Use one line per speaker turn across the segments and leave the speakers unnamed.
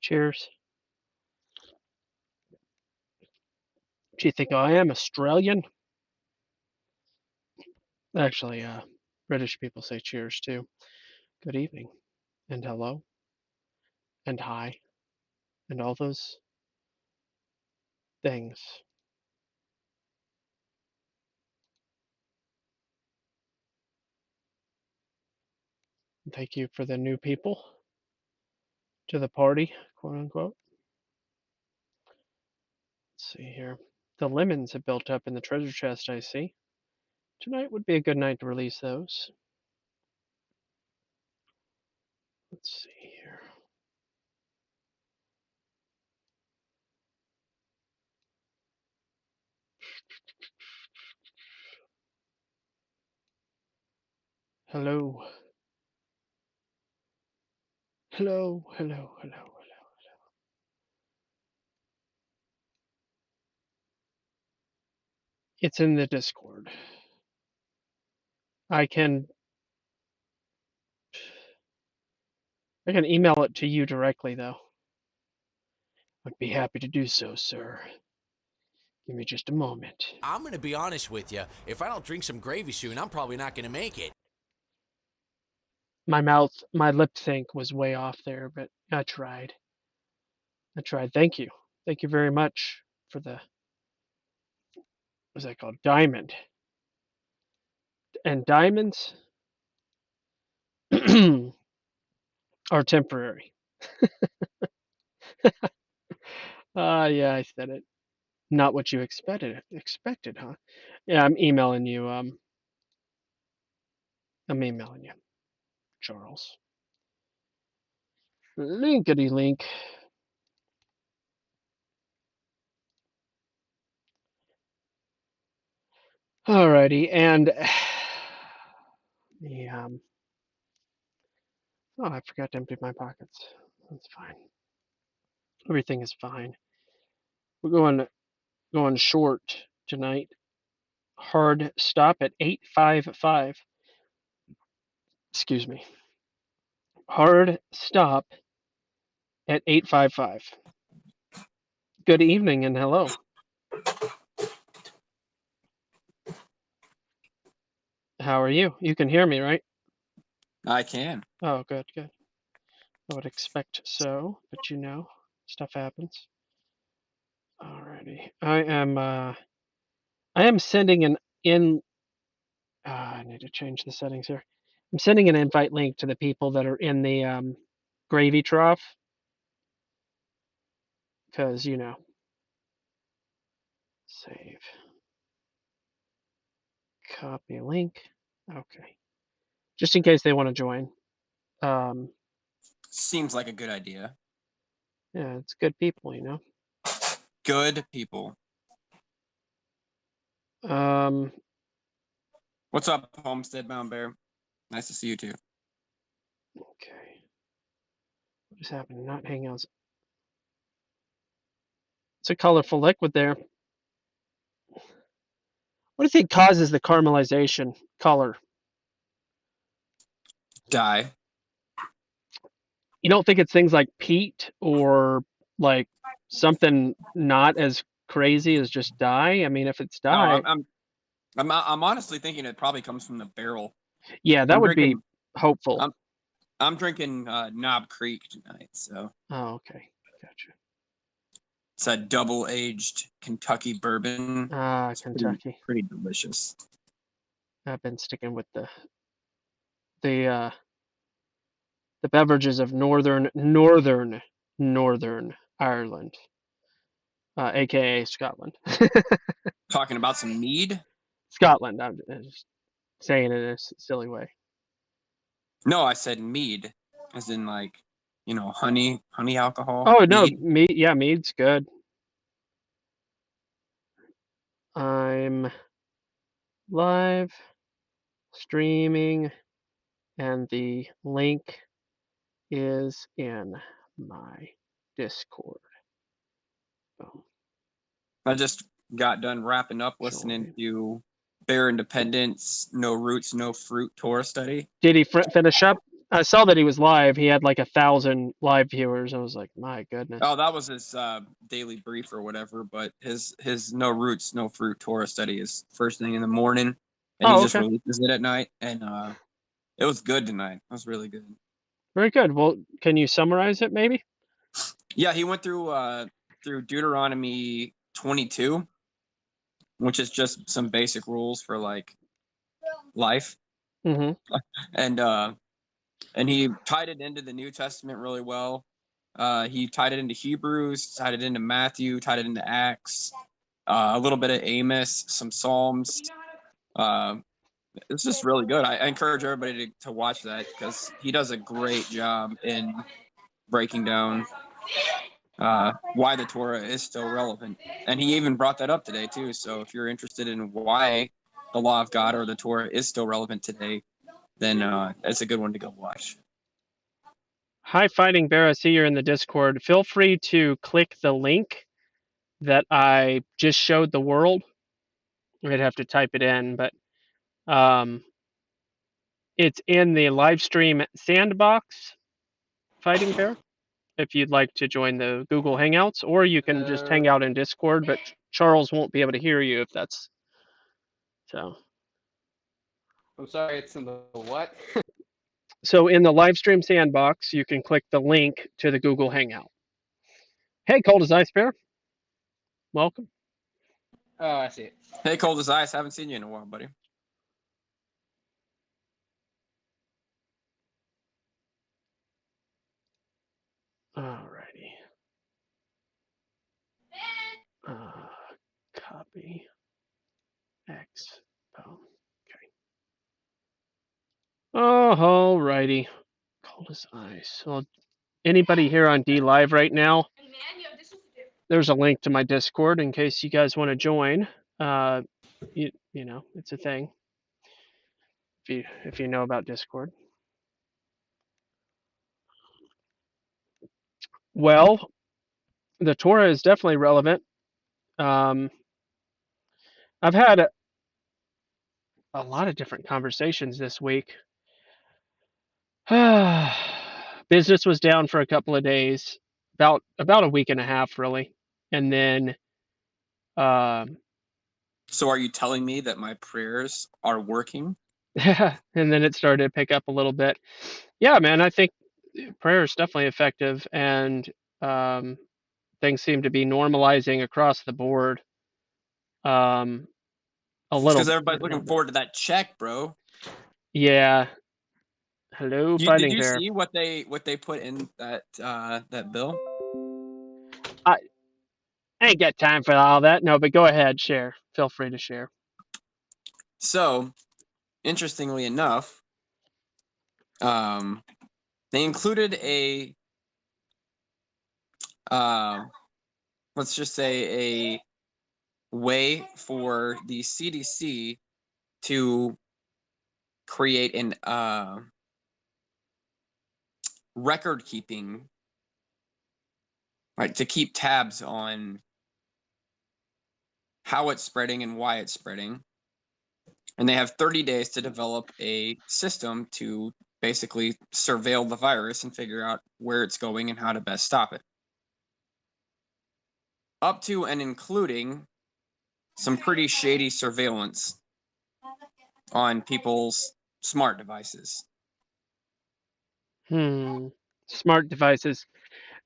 Cheers. Do you think I am Australian? Actually, British people say cheers too. Good evening, and hello, and hi, and all those things. Thank you for the new people to the party, quote unquote. Let's see here. The lemons have built up in the treasure chest, I see. Tonight would be a good night to release those. Let's see here. Hello. Hello, hello, hello, hello. It's in the Discord. I can email it to you directly though. I'd be happy to do so, sir. Give me just a moment.
I'm going to be honest with you. If I don't drink some gravy soon, I'm probably not going to make it.
My lip sync was way off there, but I tried. Thank you. Thank you very much for the, what's that called? Diamond. And diamonds are temporary. Yeah, I said it. Not what you expected, huh? Yeah, I'm emailing you. I'm emailing you, Charles. Linkety link. Alrighty, and the oh, I forgot to empty my pockets. That's fine. Everything is fine. We're going short tonight. Hard stop at 855. Excuse me. Hard stop at 855. Good evening and hello. How are you? You can hear me, right?
I can.
Oh, good, good. I would expect so, but you know, stuff happens. Alrighty. I am sending an in I need to change the settings here. I'm sending an invite link to the people that are in the gravy trough because, you know, save. Copy link. Okay. Just in case they want to join.
Seems like a good idea.
Yeah, it's good people, you know.
Good people. What's up, Homestead Bound Bear? Nice to see you too.
Okay. What is happening? Not hangouts. It's a colorful liquid there. What do you think causes the caramelization color?
Dye.
You don't think it's things like peat or like something not as crazy as just dye? I mean, if it's dye,
No, I'm honestly thinking it probably comes from the barrel.
yeah, that would be hopeful.
I'm drinking Knob Creek tonight, so.
Oh, okay, gotcha.
It's a double-aged Kentucky bourbon.
Ah, Kentucky.
Pretty delicious.
I've been sticking with the beverages of northern Ireland, aka Scotland.
Talking about some mead?
Scotland. I'm just saying it in a silly way.
No, I said mead, as in like, you know, honey alcohol.
Oh no, mead. Yeah, mead's good. I'm live streaming, and the link is in my Discord. Boom.
I just got done wrapping up listening to Bear Independence, No Roots, No Fruit tour study.
Did he finish up? I saw that he was live. He had like 1,000 live viewers. I was like, my goodness.
Oh, that was his daily brief or whatever. But his no roots, no fruit Torah study is first thing in the morning, and he
Oh,
just
okay.
releases it at night. And it was good tonight. It was really good.
Very good. Well, can you summarize it maybe?
Yeah, he went through Deuteronomy 22, which is just some basic rules for like life,
Mm-hmm.
and he tied it into the New Testament really well. He tied it into Hebrews, tied it into Matthew, tied it into Acts, a little bit of Amos, some Psalms. Uh, it's just really good. I encourage everybody to watch that because he does a great job in breaking down why the Torah is still relevant. And he even brought that up today, too. So if you're interested in why the law of God or the Torah is still relevant today, then it's a good one to go watch.
Hi, Fighting Bear. I see you're in the Discord. Feel free to click the link that I just showed the world. I'd have to type it in, but um, it's in the live stream sandbox, Fighting Bear, if you'd like to join the Google Hangouts, or you can just hang out in Discord, but Charles won't be able to hear you if that's so.
I'm sorry, it's in the what?
So in the live stream sandbox, you can click the link to the Google Hangout. Hey, Cold as Ice Bear. Welcome.
Oh, I see it.
Hey, Cold as Ice. Haven't seen you in a while, buddy.
Alrighty. Copy. X. Oh, okay. Oh, alrighty. Cold as ice. Well, anybody here on D Live right now? There's a link to my Discord in case you guys want to join. You know, it's a thing. If you know about Discord. Well, the Torah is definitely relevant. Um, I've had a lot of different conversations this week. Business was down for a couple of days, about a week and a half, really, and then um,
So are you telling me that my prayers are working?
and then it started to pick up a little bit. Yeah, man, I think prayer is definitely effective, and um, things seem to be normalizing across the board. Um, a
It's because
little,
everybody's
little
looking
bit.
forward to that check, bro.
Yeah. Hello,
Did
Fighting
you
Bear.
see what they put in that bill?
I ain't got time for all that. No, but go ahead, share. Feel free to share.
So, interestingly enough, they included a let's just say a way for the CDC to create an record keeping, right, to keep tabs on how it's spreading and why it's spreading. And they have 30 days to develop a system to basically surveil the virus and figure out where it's going and how to best stop it. Up to and including some pretty shady surveillance on people's smart devices.
Smart devices.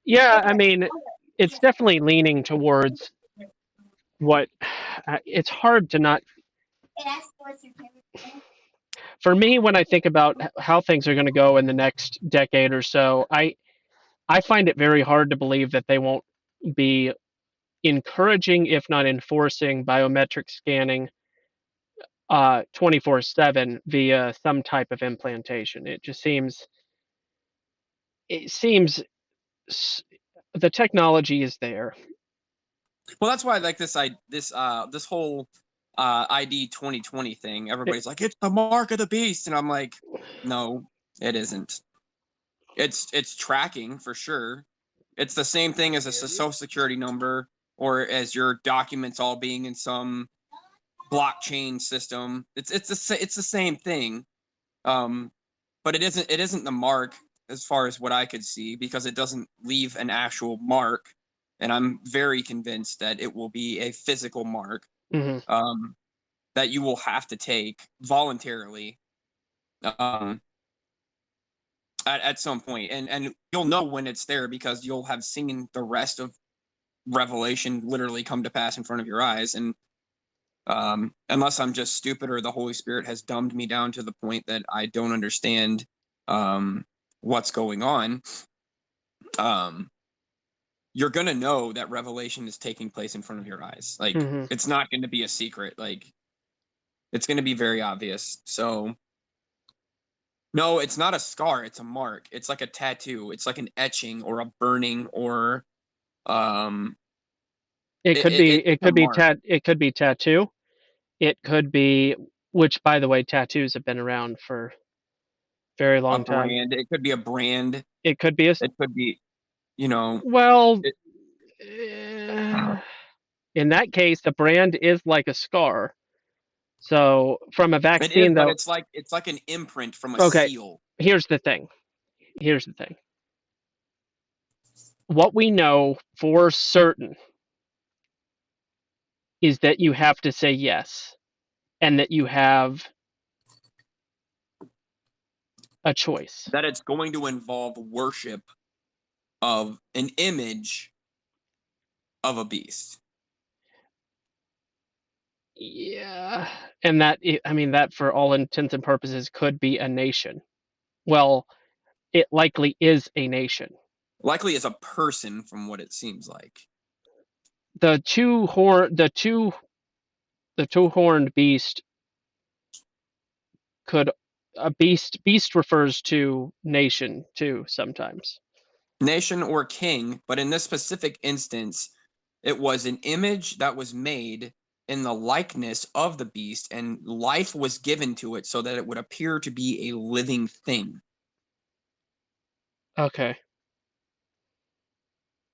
Yeah, I mean, it's definitely leaning towards what it's hard to not. For me, when I think about how things are going to go in the next decade or so, I find it very hard to believe that they won't be encouraging, if not enforcing, biometric scanning 24/7 via some type of implantation. It seems the technology is there.
Well, that's why I like this whole ID 2020 thing. Everybody's like, it's the mark of the beast, and I'm like, no, it isn't. It's tracking for sure. It's the same thing as a social security number or as your documents all being in some blockchain system. It's the same thing. Um, but it isn't the mark as far as what I could see, because it doesn't leave an actual mark, and I'm very convinced that it will be a physical mark,
Hmm.
that you will have to take voluntarily, um, at some point, and you'll know when it's there because you'll have seen the rest of Revelation literally come to pass in front of your eyes. And unless I'm just stupid or the Holy Spirit has dumbed me down to the point that I don't understand what's going on, um, you're gonna know that Revelation is taking place in front of your eyes. Like,
Hmm.
it's not going to be a secret. Like, it's going to be very obvious. So no, it's not a scar. It's a mark. It's like a tattoo. It's like an etching or a burning or um.
It could be
It's a mark.
it could be tattoo. It could be, which by the way, tattoos have been around for a very
A
long time.
brand. It could be a brand.
It could be a
It could be, you know,
well.
it,
eh, in that case, the brand is like a scar. So from a
it is,
vaccine,
but
though,
it's like an imprint from a
okay.
seal.
Here's the thing. Here's the thing. What we know for certain is that you have to say yes, and that you have a choice.
That it's going to involve worship of an image of a beast.
Yeah, and I mean, that for all intents and purposes could be a nation. Well, it likely is a nation.
Likely as a person, from what it seems like.
The two horned beast could a beast refers to nation too sometimes.
Nation or king, but in this specific instance, it was an image that was made in the likeness of the beast, and life was given to it so that it would appear to be a living thing.
Okay.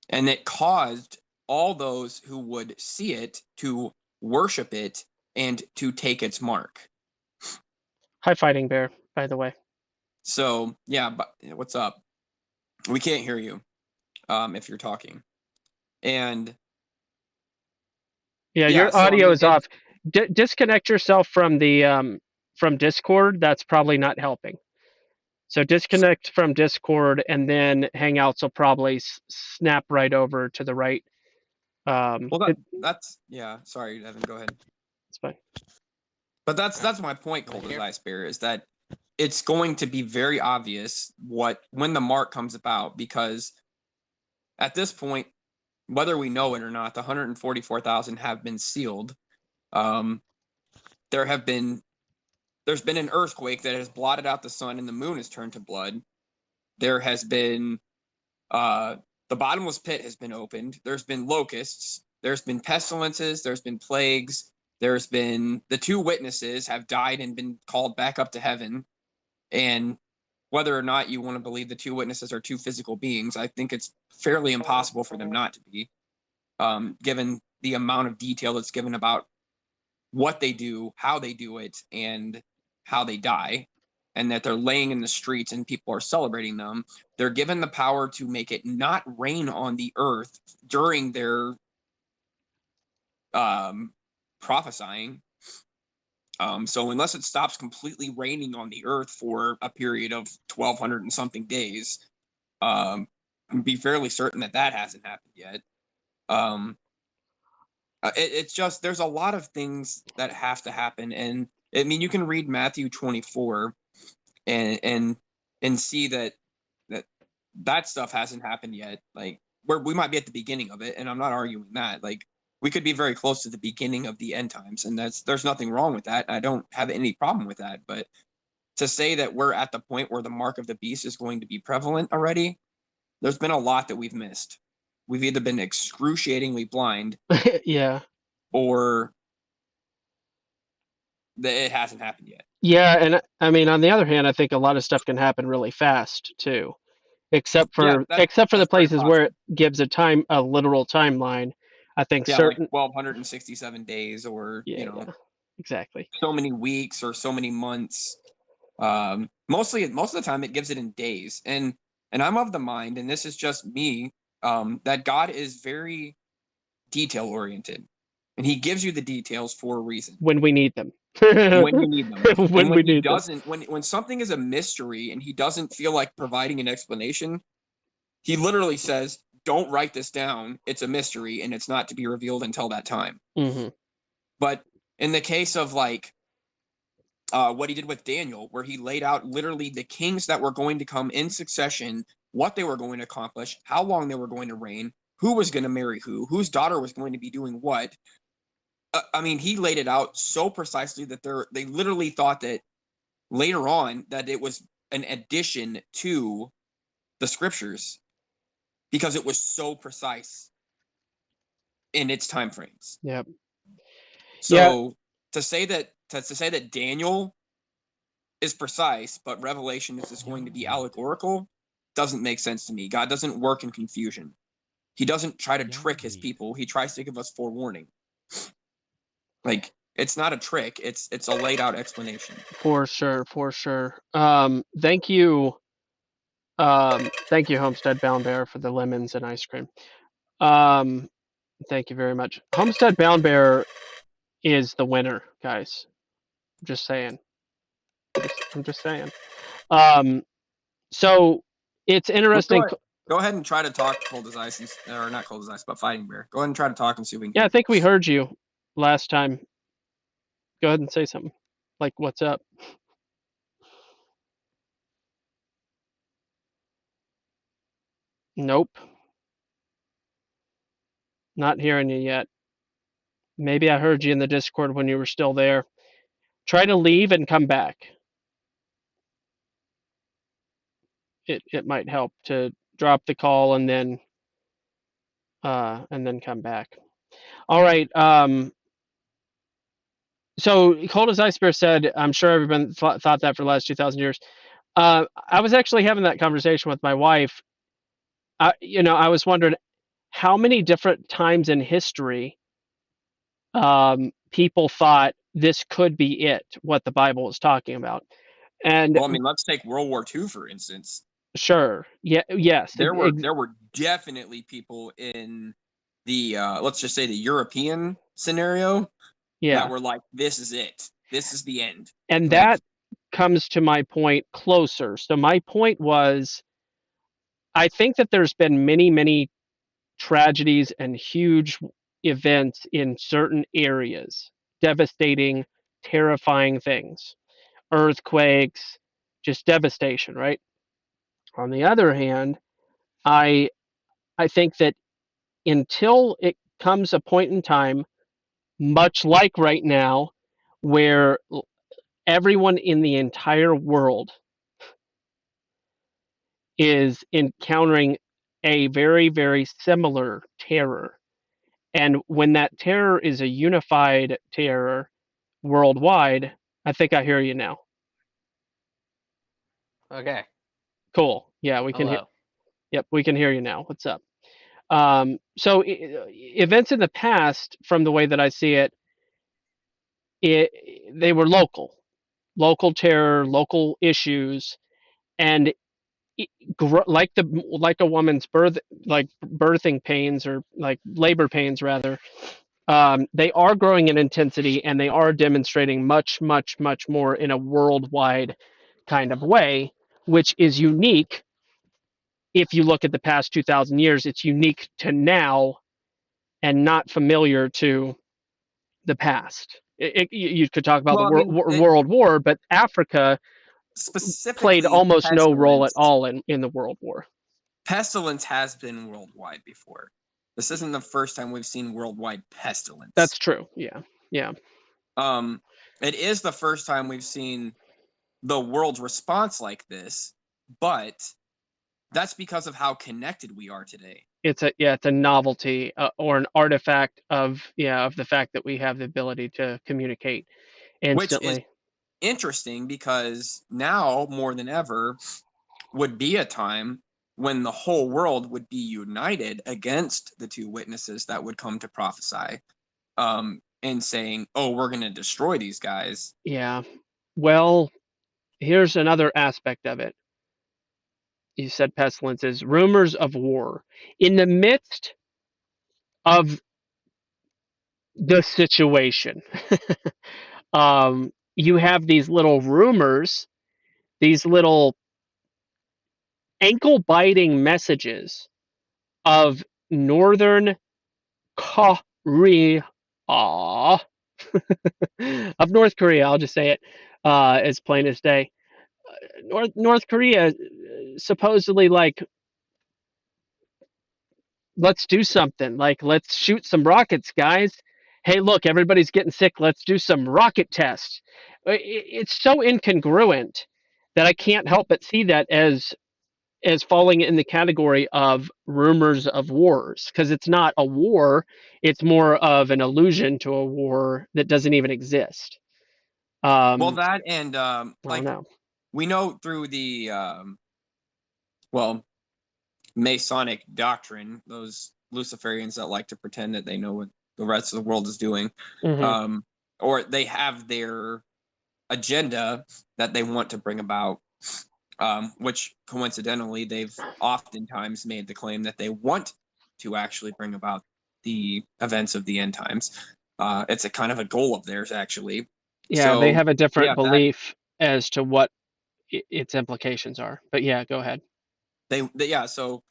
And it caused all those who would see it to worship it and to take its mark.
Hi, Fighting Bear, by the way.
So, yeah, but what's up? We can't hear you if you're talking. And
Yeah,
yeah,
your
so I
audio
mean,
is off. Disconnect yourself from the from Discord. That's probably not helping. So disconnect from Discord, and then Hangouts will probably snap right over to the right.
well, that's yeah. Sorry, Evan, go ahead.
It's fine.
But that's my point,
Right
Cold as
here.
Ice Bear, is that it's going to be very obvious when the mark comes about, because at this point, whether we know it or not, the 144,000 have been sealed. Um, there have been there's been an earthquake that has blotted out the sun and the moon has turned to blood. There has been uh, the bottomless pit has been opened. There's been locusts. There's been pestilences. There's been plagues. There's been the two witnesses have died and been called back up to heaven. And whether or not you want to believe the two witnesses are two physical beings, I think it's fairly impossible for them not to be, given the amount of detail that's given about what they do, how they do it, and how they die, and that they're laying in the streets and people are celebrating them. They're given the power to make it not rain on the earth during their um, prophesying. So unless it stops completely raining on the earth for a period of 1,200 and something days, be fairly certain that that hasn't happened yet. Um, it's just there's a lot of things that have to happen, and I mean you can read Matthew 24 and see that that stuff hasn't happened yet. Like, where we might be at the beginning of it, and I'm not arguing that. Like, we could be very close to the beginning of the end times, and there's nothing wrong with that. I don't have any problem with that, but to say that we're at the point where the mark of the beast is going to be prevalent already, there's been a lot that we've missed. We've either been excruciatingly blind,
Yeah.
or that it hasn't happened yet.
Yeah, and I mean, on the other hand, I think a lot of stuff can happen really fast too.
Yeah,
Except for the
that's very
places where it
possible.
gives a literal timeline. I think
Yeah, like
certain
1,267 days, or
yeah, yeah. Exactly.
so many weeks or so many months. Most of the time, it gives it in days, and I'm of the mind, and this is just me, that God is very detail oriented, and He gives you the details for a reason
when we need them.
when you need them. And
When
when
we
He
need them.
doesn't, when something is a mystery and He doesn't feel like providing an explanation, He literally says, "Don't write this down. It's a mystery, and it's not to be revealed until that time."
Mm-hmm.
But in the case of like what He did with Daniel, where He laid out literally the kings that were going to come in succession, what they were going to accomplish, how long they were going to reign, who was going to marry who, whose daughter was going to be doing what. I mean, He laid it out so precisely that they literally thought that later on that it was an addition to the scriptures because it was so precise in its time frames.
Yep. Yeah.
So to say that Daniel is precise, but Revelation is just going to be allegorical, doesn't make sense to me. God doesn't work in confusion. He doesn't try to trick His people. He tries to give us forewarning. Like, it's not a trick. It's a laid out explanation.
For sure. For sure. Thank you. Thank you, Homestead Bound Bear, for the lemons and ice cream. Um, thank you very much. Homestead Bound Bear is the winner, guys. Just saying. I'm just saying. Um, so it's
Let's
interesting.
go ahead and try to talk Cold as Ice, or not Cold as Ice, but Fighting Bear. Go ahead and try to talk and see if we can
Yeah,
hear
I
you.
think we heard you last time. Go ahead and say something. Like, what's up? Nope. Not hearing you yet. Maybe I heard you in the Discord when you were still there. Try to leave and come back. It might help to drop the call and then come back. All right. So Cold as Ice Bear said, I'm sure everyone thought that for the last 2,000 years. I was actually having that conversation with my wife. I was wondering how many different times in history people thought this could be it, what the Bible was talking about. And
Well, I mean, let's take World War II for instance.
sure, yeah, yes,
There were definitely people in the let's just say the European scenario that
yeah,
were like, "This is it. This is the end."
and
Like,
that comes to my point closer. So my point was, I think that there's been many, many tragedies and huge events in certain areas, devastating, terrifying things, earthquakes, just devastation, right? On the other hand, I I think that until it comes a point in time, much like right now, where everyone in the entire world is encountering a very, very similar terror. And when that terror is a unified terror worldwide, I think I hear you now.
Okay.
Cool. Yeah, we can hear.
Hello.
Yep, we can hear you now. What's up? So events in the past, from the way that I see it, it they were local terror, local issues, and like a woman's birthing pains or like labor pains rather, they are growing in intensity and they are demonstrating much, much, much more in a worldwide kind of way, which is unique. If you look at the past 2,000 years, it's unique to now and not familiar to the past. You could talk about the
well, I mean,
World War, but Africa played
specifically
almost no role at
pestilence.
all in the World War.
Pestilence has been worldwide before. This isn't the first time we've seen worldwide pestilence.
That's true. Yeah. Yeah.
Um, it is the first time we've seen the world's response like this, but that's because of how connected we are today.
It's a novelty or an artifact of the fact that we have the ability to communicate
Which is
instantly.
interesting because now more than ever would be a time when the whole world would be united against the two witnesses that would come to prophesy, and saying, "Oh, we're going to destroy these guys."
Yeah. Well, here's another aspect of it. You said pestilences, rumors of war. In the midst of the situation, you have these little rumors, these little ankle biting messages of Northern Korea, of North Korea. I'll just say it as plain as day. North Korea supposedly like, let's do something. Like, let's shoot some rockets, guys. Hey, look, everybody's getting sick. Let's do some rocket tests. It's so incongruent that I can't help but see that as falling in the category of rumors of wars, because it's not a war, it's more of an allusion to a war that doesn't even exist.
Well,
um
that and
I don't
like
know.
we know through the well, Masonic doctrine, those Luciferians that like to pretend that they know what the rest of the world is doing,
Hmm.
um, or they have their agenda that they want to bring about, which coincidentally they've oftentimes made the claim that they want to actually bring about the events of the end times. It's a kind of a goal of theirs, actually.
Yeah, they
So
have a different
yeah, that
belief as to what its implications are, but yeah, go ahead.
they yeah, so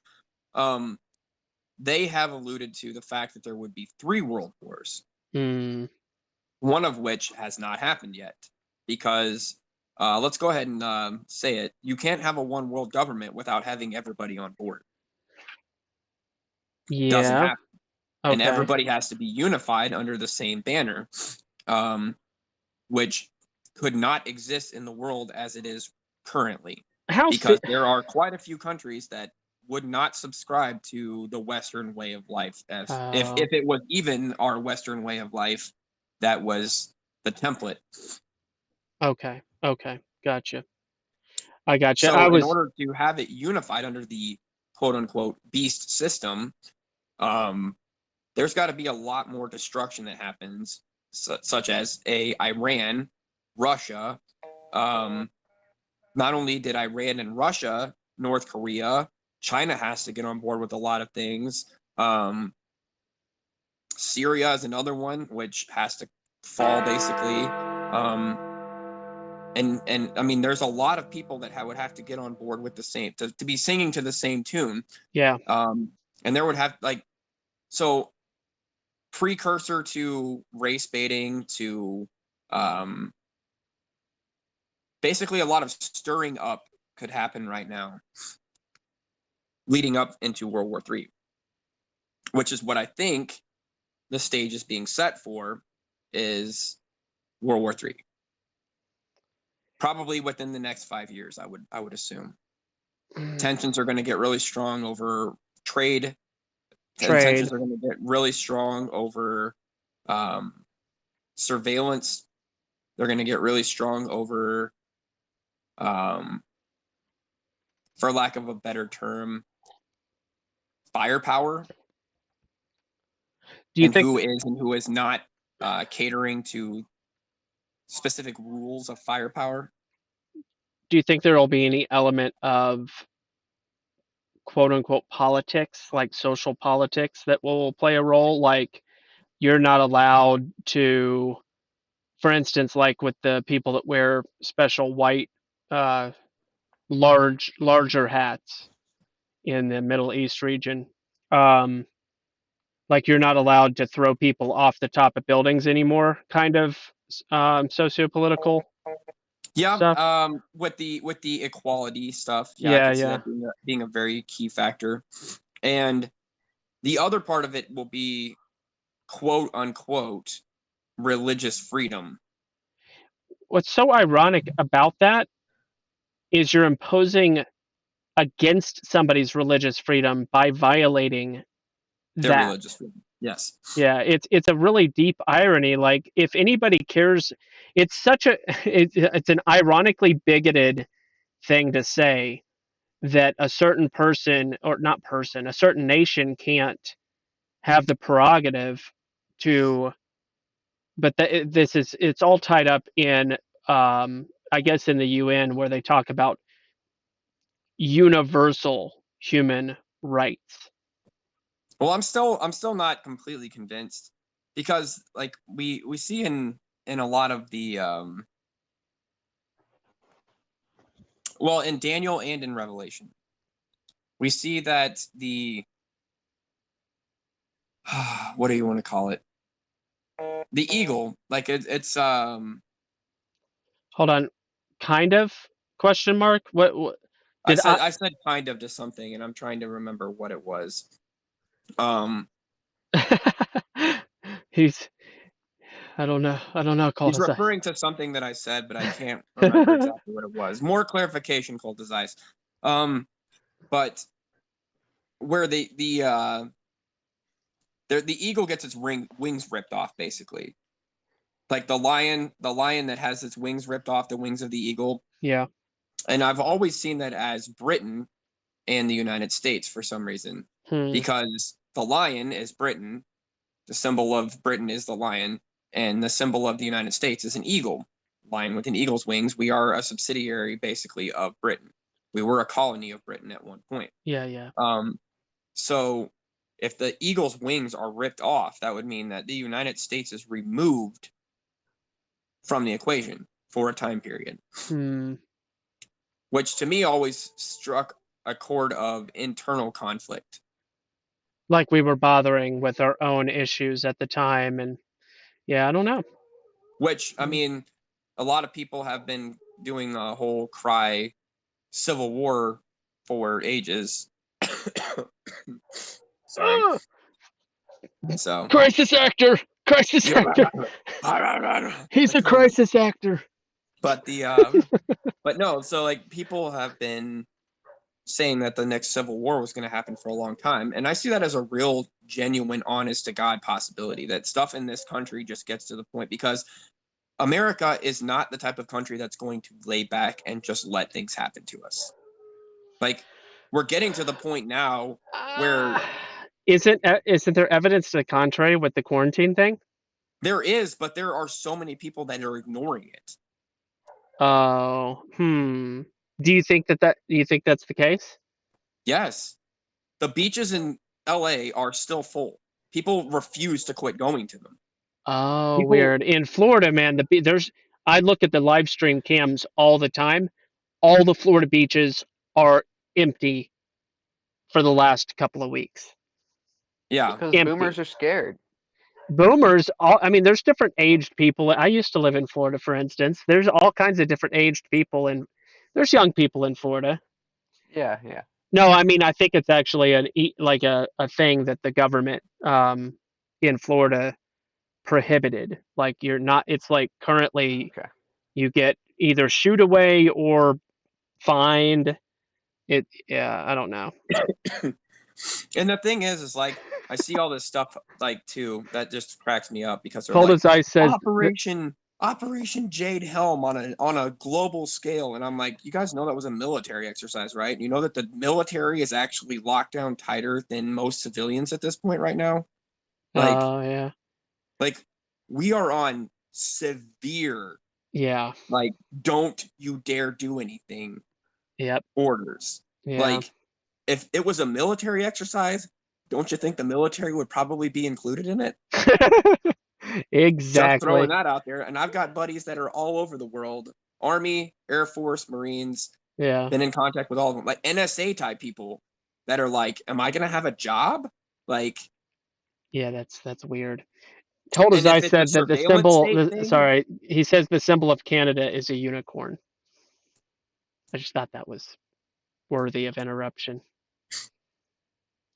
um, they have alluded to the fact that there would be three world wars,
Mm,
one of which has not happened yet. Because let's go ahead and say it: you can't have a one world government without having everybody on board. Doesn't
yeah.
happen, and
Okay.
everybody has to be unified under the same banner, um, which could not exist in the world as it is currently,
How
because there are quite a few countries that would not subscribe to the Western way of life, as if it was even our Western way of life that was the template.
okay. Okay, gotcha. I gotcha. I
So, in
was
order to have it unified under the quote unquote beast system, um, there's got to be a lot more destruction that happens, such as Iran, Russia. Um, Not only did Iran and Russia, North Korea, China has to get on board with a lot of things. Um, Syria is another one which has to fall basically. And I mean, there's a lot of people that would have to get on board with the same to be singing to the same tune.
Yeah.
And there would have like so precursor to race baiting to um, basically a lot of stirring up could happen right now, leading up into World War III, which is what I think the stage is being set for, is World War III. Probably within the next 5 years, I would assume. Tensions are going to get really strong over trade.
Trade.
Tensions are going to get really strong over um, surveillance. They're going to get really strong over, um, for lack of a better term, firepower,
Do you
and
think
who is not catering to specific rules of firepower.
do you think there will be any element of quote unquote politics, like social politics, that will play a role? Like, you're not allowed to, for instance, like with the people that wear special white, uh, larger hats in the Middle East region. Um, like, you're not allowed to throw people off the top of buildings anymore, kind of socio-political
Yeah,
stuff.
with the equality stuff, yeah, I
Yeah,
could see
yeah.
that being a very key factor. And the other part of it will be quote unquote religious freedom.
What's so ironic about that is you're imposing against somebody's religious freedom by violating
Their
that.
religious freedom. Yes.
Yeah, it's a really deep irony. Like, if anybody cares, it's such a it's an ironically bigoted thing to say that a certain person, or not person, a certain nation can't have the prerogative to, but this is, it's all tied up in I guess in the UN where they talk about universal human rights.
Well, I'm still not completely convinced because like we see in a lot of the well, in Daniel and in Revelation, we see that the what do you want to call it? The eagle, like it's
Hold on, kind of question mark. What
I
did
said I said kind of to something, and I'm trying to remember what it was. Um,
He's I don't know,
he's
Cultus.
referring to something that I said, but I can't remember exactly what it was. More clarification, Cultus Ice. But where the eagle gets its wings ripped off, basically. Like the lion that has its wings ripped off, the wings of the eagle.
Yeah.
And I've always seen that as Britain and the United States for some reason,
Hmm.
because the lion is Britain, the symbol of Britain is the lion, and the symbol of the United States is an eagle, lion with an eagle's wings. We are a subsidiary, basically, of Britain. We were a colony of Britain at one point.
Yeah, yeah.
So if the eagle's wings are ripped off, that would mean that the United States is removed from the equation for a time period,
Hmm.
which to me always struck a chord of internal conflict.
Like we were bothering with our own issues at the time, and yeah, I don't know.
Which, I mean, a lot of people have been doing a whole cry civil war for ages. Sorry.
Ah,
So,
crisis actor, crisis actor. He's a crisis actor.
but but no, so like people have been saying that the next civil war was going to happen for a long time, and I see that as a real, genuine, honest to God possibility that stuff in this country just gets to the point because America is not the type of country that's going to lay back and just let things happen to us. Like we're getting to the point now where
Isn't there evidence to the contrary with the quarantine thing?
there is, but there are so many people that are ignoring it.
Oh, Do you think do you think that's the case?
Yes, the beaches in LA are still full. People refuse to quit going to them.
Oh,
People,
weird. In Florida, man, there's I look at the live stream cams all the time. All the Florida beaches are empty for the last couple of weeks.
yeah,
Because boomers
Empty.
are scared.
Boomers, I mean, there's different aged people. I used to live in Florida, for instance. There's all kinds of different aged people, and there's young people in Florida.
Yeah, yeah.
No, I mean, I think it's actually like a thing that the government in Florida prohibited. Like you're not. It's like currently
Okay.
you get either shoot away or fined. It. Yeah, I don't know.
and the thing is like I see all this stuff like too that just cracks me up because they're
Cold
like
as ice says.
Operation Jade Helm on a global scale, and I'm like, you guys know that was a military exercise, right? You know that the military is actually locked down tighter than most civilians at this point right now. Like,
Yeah.
like we are on severe,
Yeah.
like, don't you dare do anything
Yep.
orders.
Yeah.
Like, if it was a military exercise, don't you think the military would probably be included in it? Just throwing
Exactly.
that out there. And I've got buddies that are all over the world, Army, Air Force, Marines,
Yeah.
been in contact with all of them, like NSA type people that are like, am I going to have a job? Like,
Yeah, that's weird. Cold as
and if
ice
it's a
said that the
surveillance
symbol.
state thing,
Sorry, he says the symbol of Canada is a unicorn. I just thought that was worthy of interruption.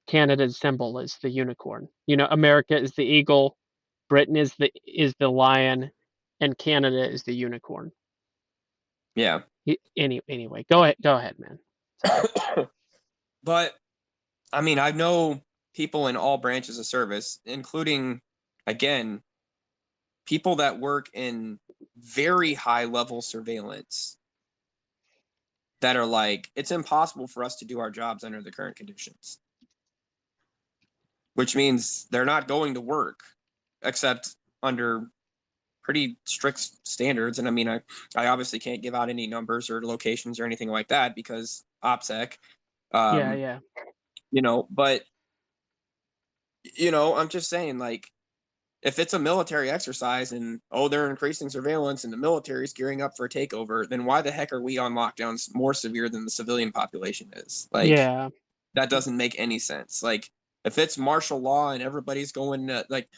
Canada's symbol is the unicorn. You know, America is the eagle, Britain is the lion, and Canada is the unicorn.
yeah.
Anyway, go ahead, man. Sorry.
But I mean, I know people in all branches of service, including, again, people that work in very high level surveillance that are like, it's impossible for us to do our jobs under the current conditions, which means they're not going to work except under pretty strict standards. And I mean, I obviously can't give out any numbers or locations or anything like that because OPSEC.
Yeah,
Um,
yeah.
but I'm just saying, like, if it's a military exercise and they're increasing surveillance and the military is gearing up for a takeover, then why the heck are we on lockdowns more severe than the civilian population is? Like,
Yeah.
that doesn't make any sense. Like, if it's martial law and everybody's going to, like,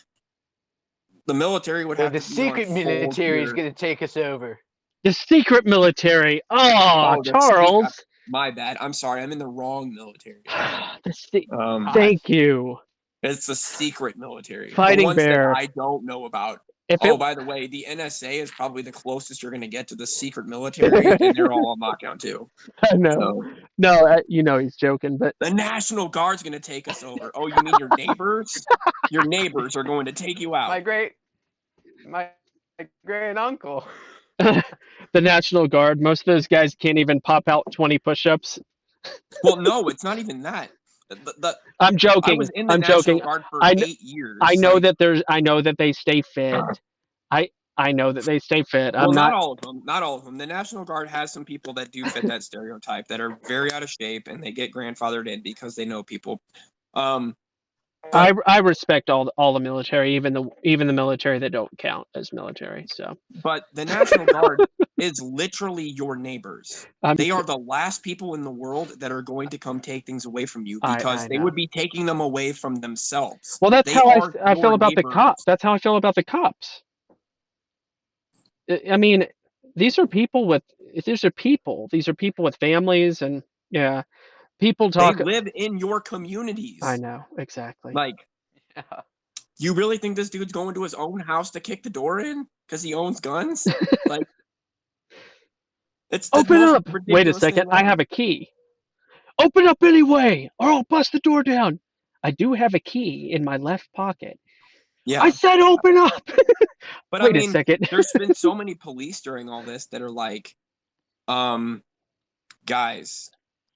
the military would have
The
to be on
secret
full
military is
gear.
gonna take us over.
The secret military. Oh,
Oh,
Charles.
my bad. I'm sorry. I'm in the wrong military.
What?
Thank you.
It's the secret military, the
Fighting
ones that
Bear.
I don't know about.
If it
Oh, by the way, the NSA is probably the closest you're going to get to the secret military, and they're all on lockdown too.
I know.
So
No, he's joking, but
the National Guard's going to take us over. Oh, you mean your neighbors? Your neighbors are going to take you out.
My great uncle.
the National Guard, most of those guys can't even pop out 20 push-ups.
Well, no, it's not even that.
I'm
I
joking.
was in the
I'm
National
joking.
Guard for
I
8 years.
know that I know that they stay fit. I know that they stay fit.
Well,
I'm
not
not
all of them. Not all of them. The National Guard has some people that do fit that stereotype that are very out of shape and they get grandfathered in because they know people. But
I respect all the military, even the military that don't count as military. So
the National Guard is literally your neighbors.
I'm
They are the last people in the world that are going to come take things away from you because
I
they
know.
would be taking them away from themselves.
Well, that's
They
how
are
I
your
feel about the
neighbors.
cop. That's how I feel about the cops. I mean, these are people with these are people. These are people with families and yeah, people
They
talk.
live in your
I
communities.
know exactly.
Like, you really think this dude's going to his own house to kick the door in because he owns guns? Like, it's the
Open
most
up. Wait a
ridiculous
second.
thing
I
ever.
have a key. Open up anyway, or I'll bust the door down. I do have a key in my left pocket. I
Yeah.
said open up.
But I
Wait a
mean,
second.
there's been so many police during all this that are like, guys,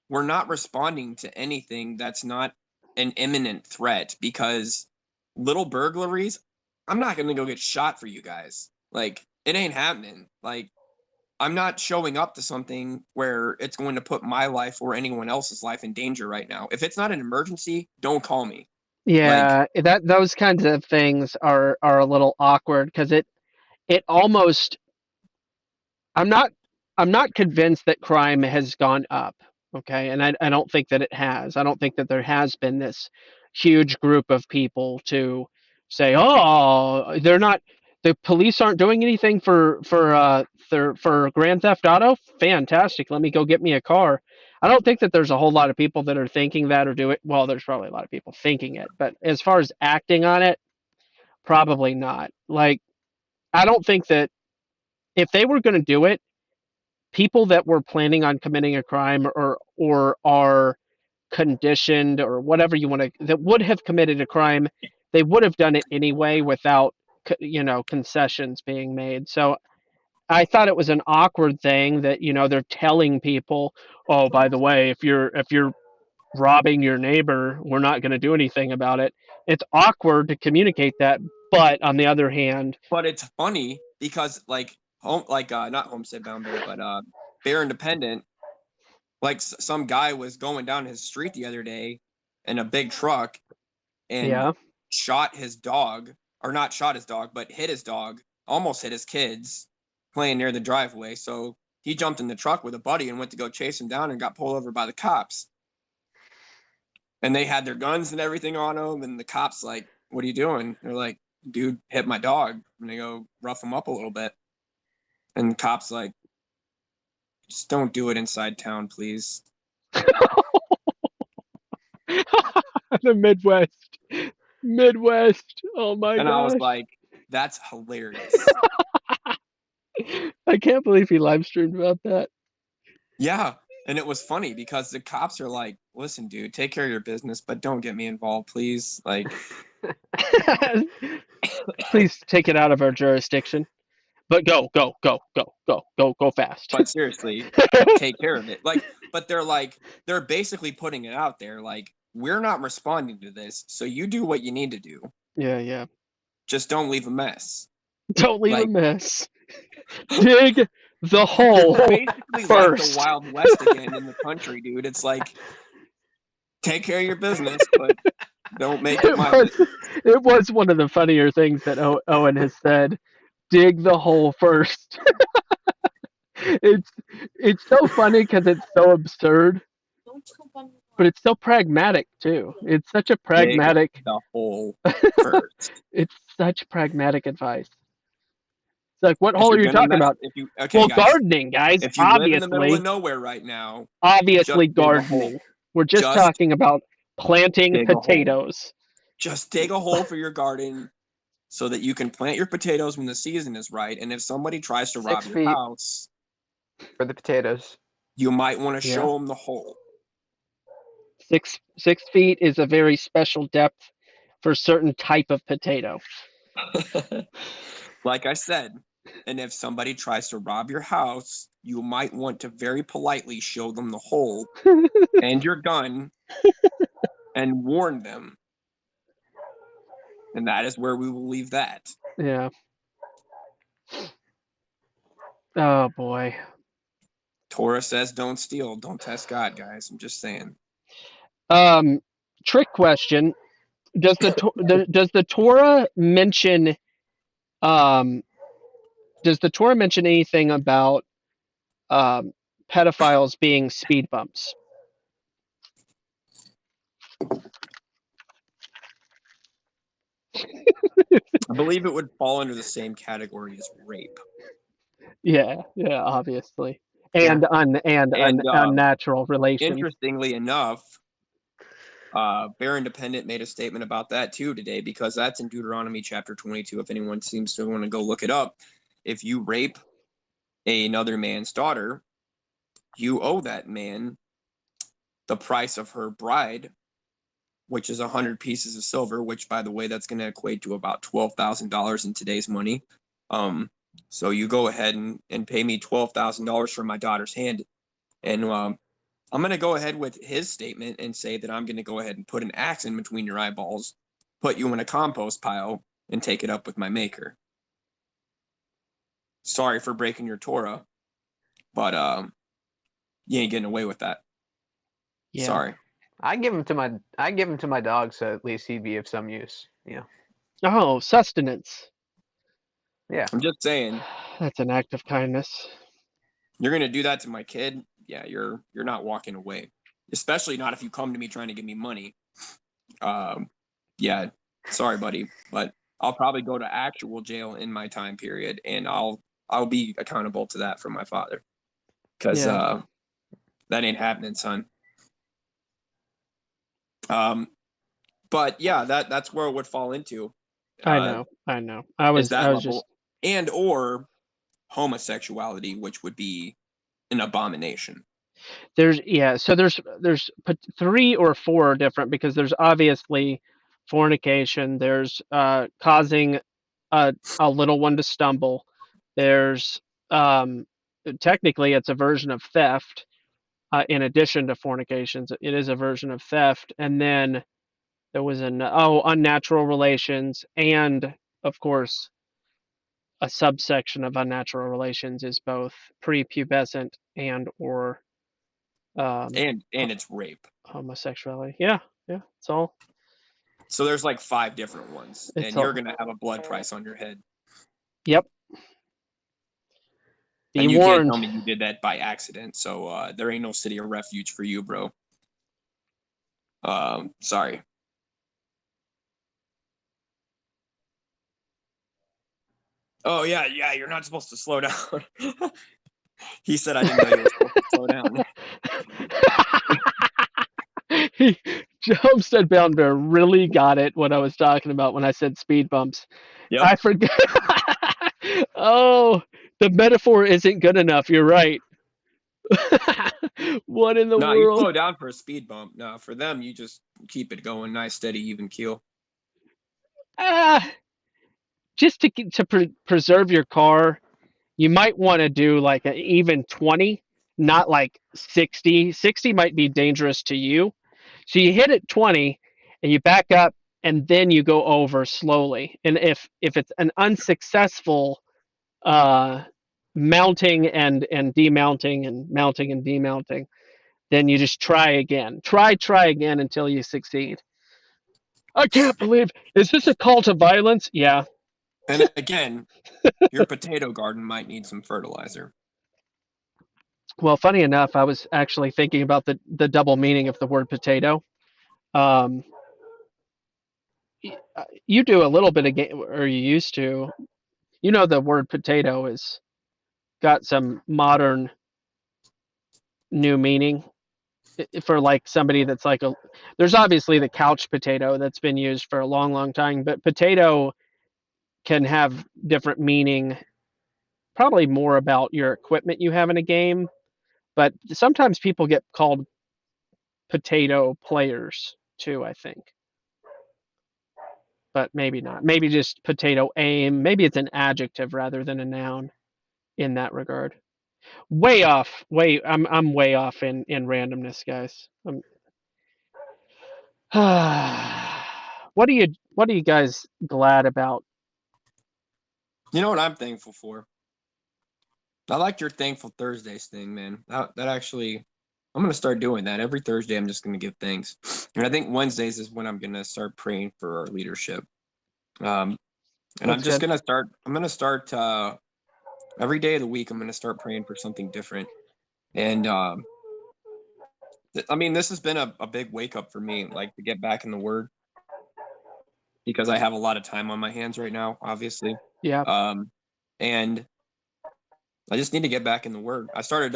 we're not responding to anything that's not an imminent threat because little burglaries, I'm not going to go get shot for you guys. Like, it ain't happening. Like, I'm not showing up to something where it's going to put my life or anyone else's life in danger right now. If it's not an emergency, don't call me. Like,
Yeah, that those kinds of things are a little awkward because it almost I'm not I'm not convinced that crime has gone up. Okay, and I don't think that it has. I don't think that there has been this huge group of people to say, oh, they're not the police aren't doing anything for Grand Theft Auto. Fantastic. Let me go get me a car. I don't think that there's a whole lot of people that are thinking that or do it. Well, there's probably a lot of people thinking it, but as far as acting on it, probably not. Like, I don't think that if they were going to do it, people that were planning on committing a crime or are conditioned or whatever you want to that would have committed a crime, they would have done it anyway without concessions being made. So I thought it was an awkward thing that they're telling people, oh, by the way, if you're robbing your neighbor, we're not going to do anything about it. It's awkward to communicate that, but on the other hand,
but it's funny because not Homestead Bound Bear, but Bear Independent, like some guy was going down his street the other day in a big truck and
yeah,
shot his dog, or not shot his dog, but hit his dog, almost hit his kids playing near the driveway. So he jumped in the truck with a buddy and went to go chase him down and got pulled over by the cops. And they had their guns and everything on him. And the cops like, what are you doing? They're like, dude hit my dog. And they go rough him up a little bit. And the cops like, just don't do it inside town, please.
the Midwest. Oh my
And I was
gosh.
like, that's hilarious.
I can't believe he live streamed about that.
Yeah. And it was funny because the cops are like, listen, dude, take care of your business, but don't get me involved, please. Like,
Please take it out of our jurisdiction. But go fast.
but seriously, take care of it. Like, but they're basically putting it out there. Like, we're not responding to this. So you do what you need to do.
Yeah, yeah.
Just don't leave a mess.
Don't leave a
Like
mess. Dig the
this
hole
is basically like the
first.
Wild West again in the country, dude. It's like take care of your business, but don't make it
It
my
was
business.
it was one of the funnier things that Owen has said. Dig the hole first. it's it's so funny because it's so absurd, but it's so pragmatic too. It's such a
Dig
pragmatic.
the hole first.
It's such pragmatic advice. It's like, what
If
hole are
you're
you
gonna
talking
mess,
about?
if you okay,
Well,
guys,
gardening, guys.
if you live in the middle of
Obviously,
nowhere right now, just
obviously
dig a hole.
gardening. We're just
Just
talking about planting
dig a hole.
potatoes.
Just dig a hole for your garden so that you can plant your potatoes when the season is right. And if somebody tries to rob
6
your
feet
house,
for the potatoes.
you might want to
Yeah,
show them the hole.
6 feet is a very special depth for a certain type of potato.
Like I said, and if somebody tries to rob your house, you might want to very politely show them the hole and your gun and warn them. And that is where we will leave that.
Yeah. Oh boy.
Torah says don't steal, don't test God, guys. I'm just saying.
Um, Trick question: does the Torah mention um does the Torah mention anything about um pedophiles being speed bumps?
I believe it would fall under the same category as rape.
Yeah, yeah, obviously,
Yeah.
and
And
unnatural relations.
interestingly enough, Bear Independent made a statement about that too today because that's in Deuteronomy chapter 22. If anyone seems to want to go look it up, if you rape another man's daughter, you owe that man the price of her bride, which is 100 pieces of silver, which, by the way, that's going to equate to about $12,000 in today's money. So you go ahead and pay me $12,000 for my daughter's hand. And I'm going to go ahead with his statement and say that I'm going to go ahead and put an axe in between your eyeballs, put you in a compost pile, and take it up with my maker. Sorry for breaking your Torah, but you ain't getting away with that.
Yeah.
Sorry.
I give him to my dog, so at least he'd be of some use. Yeah.
Oh, sustenance.
Yeah.
I'm just saying,
That's an act of kindness.
you're going to do that to my kid. Yeah, you're not walking away, especially not if you come to me trying to give me money. Yeah, sorry, buddy, but I'll probably go to actual jail in my time period, and I'll be accountable to that from my father, because
Yeah.
that ain't happening, son. But yeah, that's where it would fall into.
I know. I know. I
Is
was
that
I was just
level and or homosexuality, which would be an abomination.
there's 3 or 4 different because there's obviously fornication, there's causing a little one to stumble, there's um technically it's a version of theft, in addition to fornications it is a version of theft, and then there was unnatural relations, and of course a subsection of unnatural relations is both prepubescent and or um
And it's rape.
homosexuality. Yeah, yeah.
So there's like 5 different ones,
It's
and you're
all.
gonna have a blood price on your head.
Yep. Be
And you can't tell
warned.
me you did that by accident. So there ain't no city of refuge for you, bro. Sorry. Oh yeah, yeah. You're not supposed to slow down. He said I didn't know you were supposed to slow down.
he, Homestead Bound Bear really got it what I was talking about when I said speed bumps.
Yep.
I forgot. Oh, the metaphor isn't good enough. You're right. What in the
No, you
world?
slow down for a speed bump. No, for them, you just keep it going, nice, steady, even keel.
Ah, just to preserve your car, you might want to do like an even 20, not like 60. 60 might be dangerous to you. So you hit it 20 and you back up and then you go over slowly. And if it's an unsuccessful mounting and demounting and mounting and demounting, then you just try again. Try again until you succeed. I can't believe, is this a call to violence? Yeah.
And again, your potato garden might need some fertilizer.
Well, funny enough, I was actually thinking about the double meaning of the word potato. Um, you do a little bit of game, or you used to. You know, the word potato is got some modern new meaning for like somebody that's like a. There's obviously the couch potato that's been used for a long time, but potato can have different meaning. Probably more about your equipment you have in a game, but sometimes people get called potato players too, I think. But maybe not. Maybe just potato aim. Maybe it's an adjective rather than a noun in that regard. Way off. I'm way off in randomness, guys. What are you guys glad about?
You know what I'm thankful for? I like your Thankful Thursdays thing, man. That actually, I'm gonna start doing that every Thursday. I'm just gonna give thanks, and I think Wednesdays is when I'm gonna start praying for our leadership. And I'm
That's
just
good.
gonna start. I'm gonna start every day of the week. I'm gonna start praying for something different. And I mean, this has been a big wake up for me, like to get back in the Word because I have a lot of time on my hands right now, obviously.
Yeah.
And I just need to get back in the Word. I started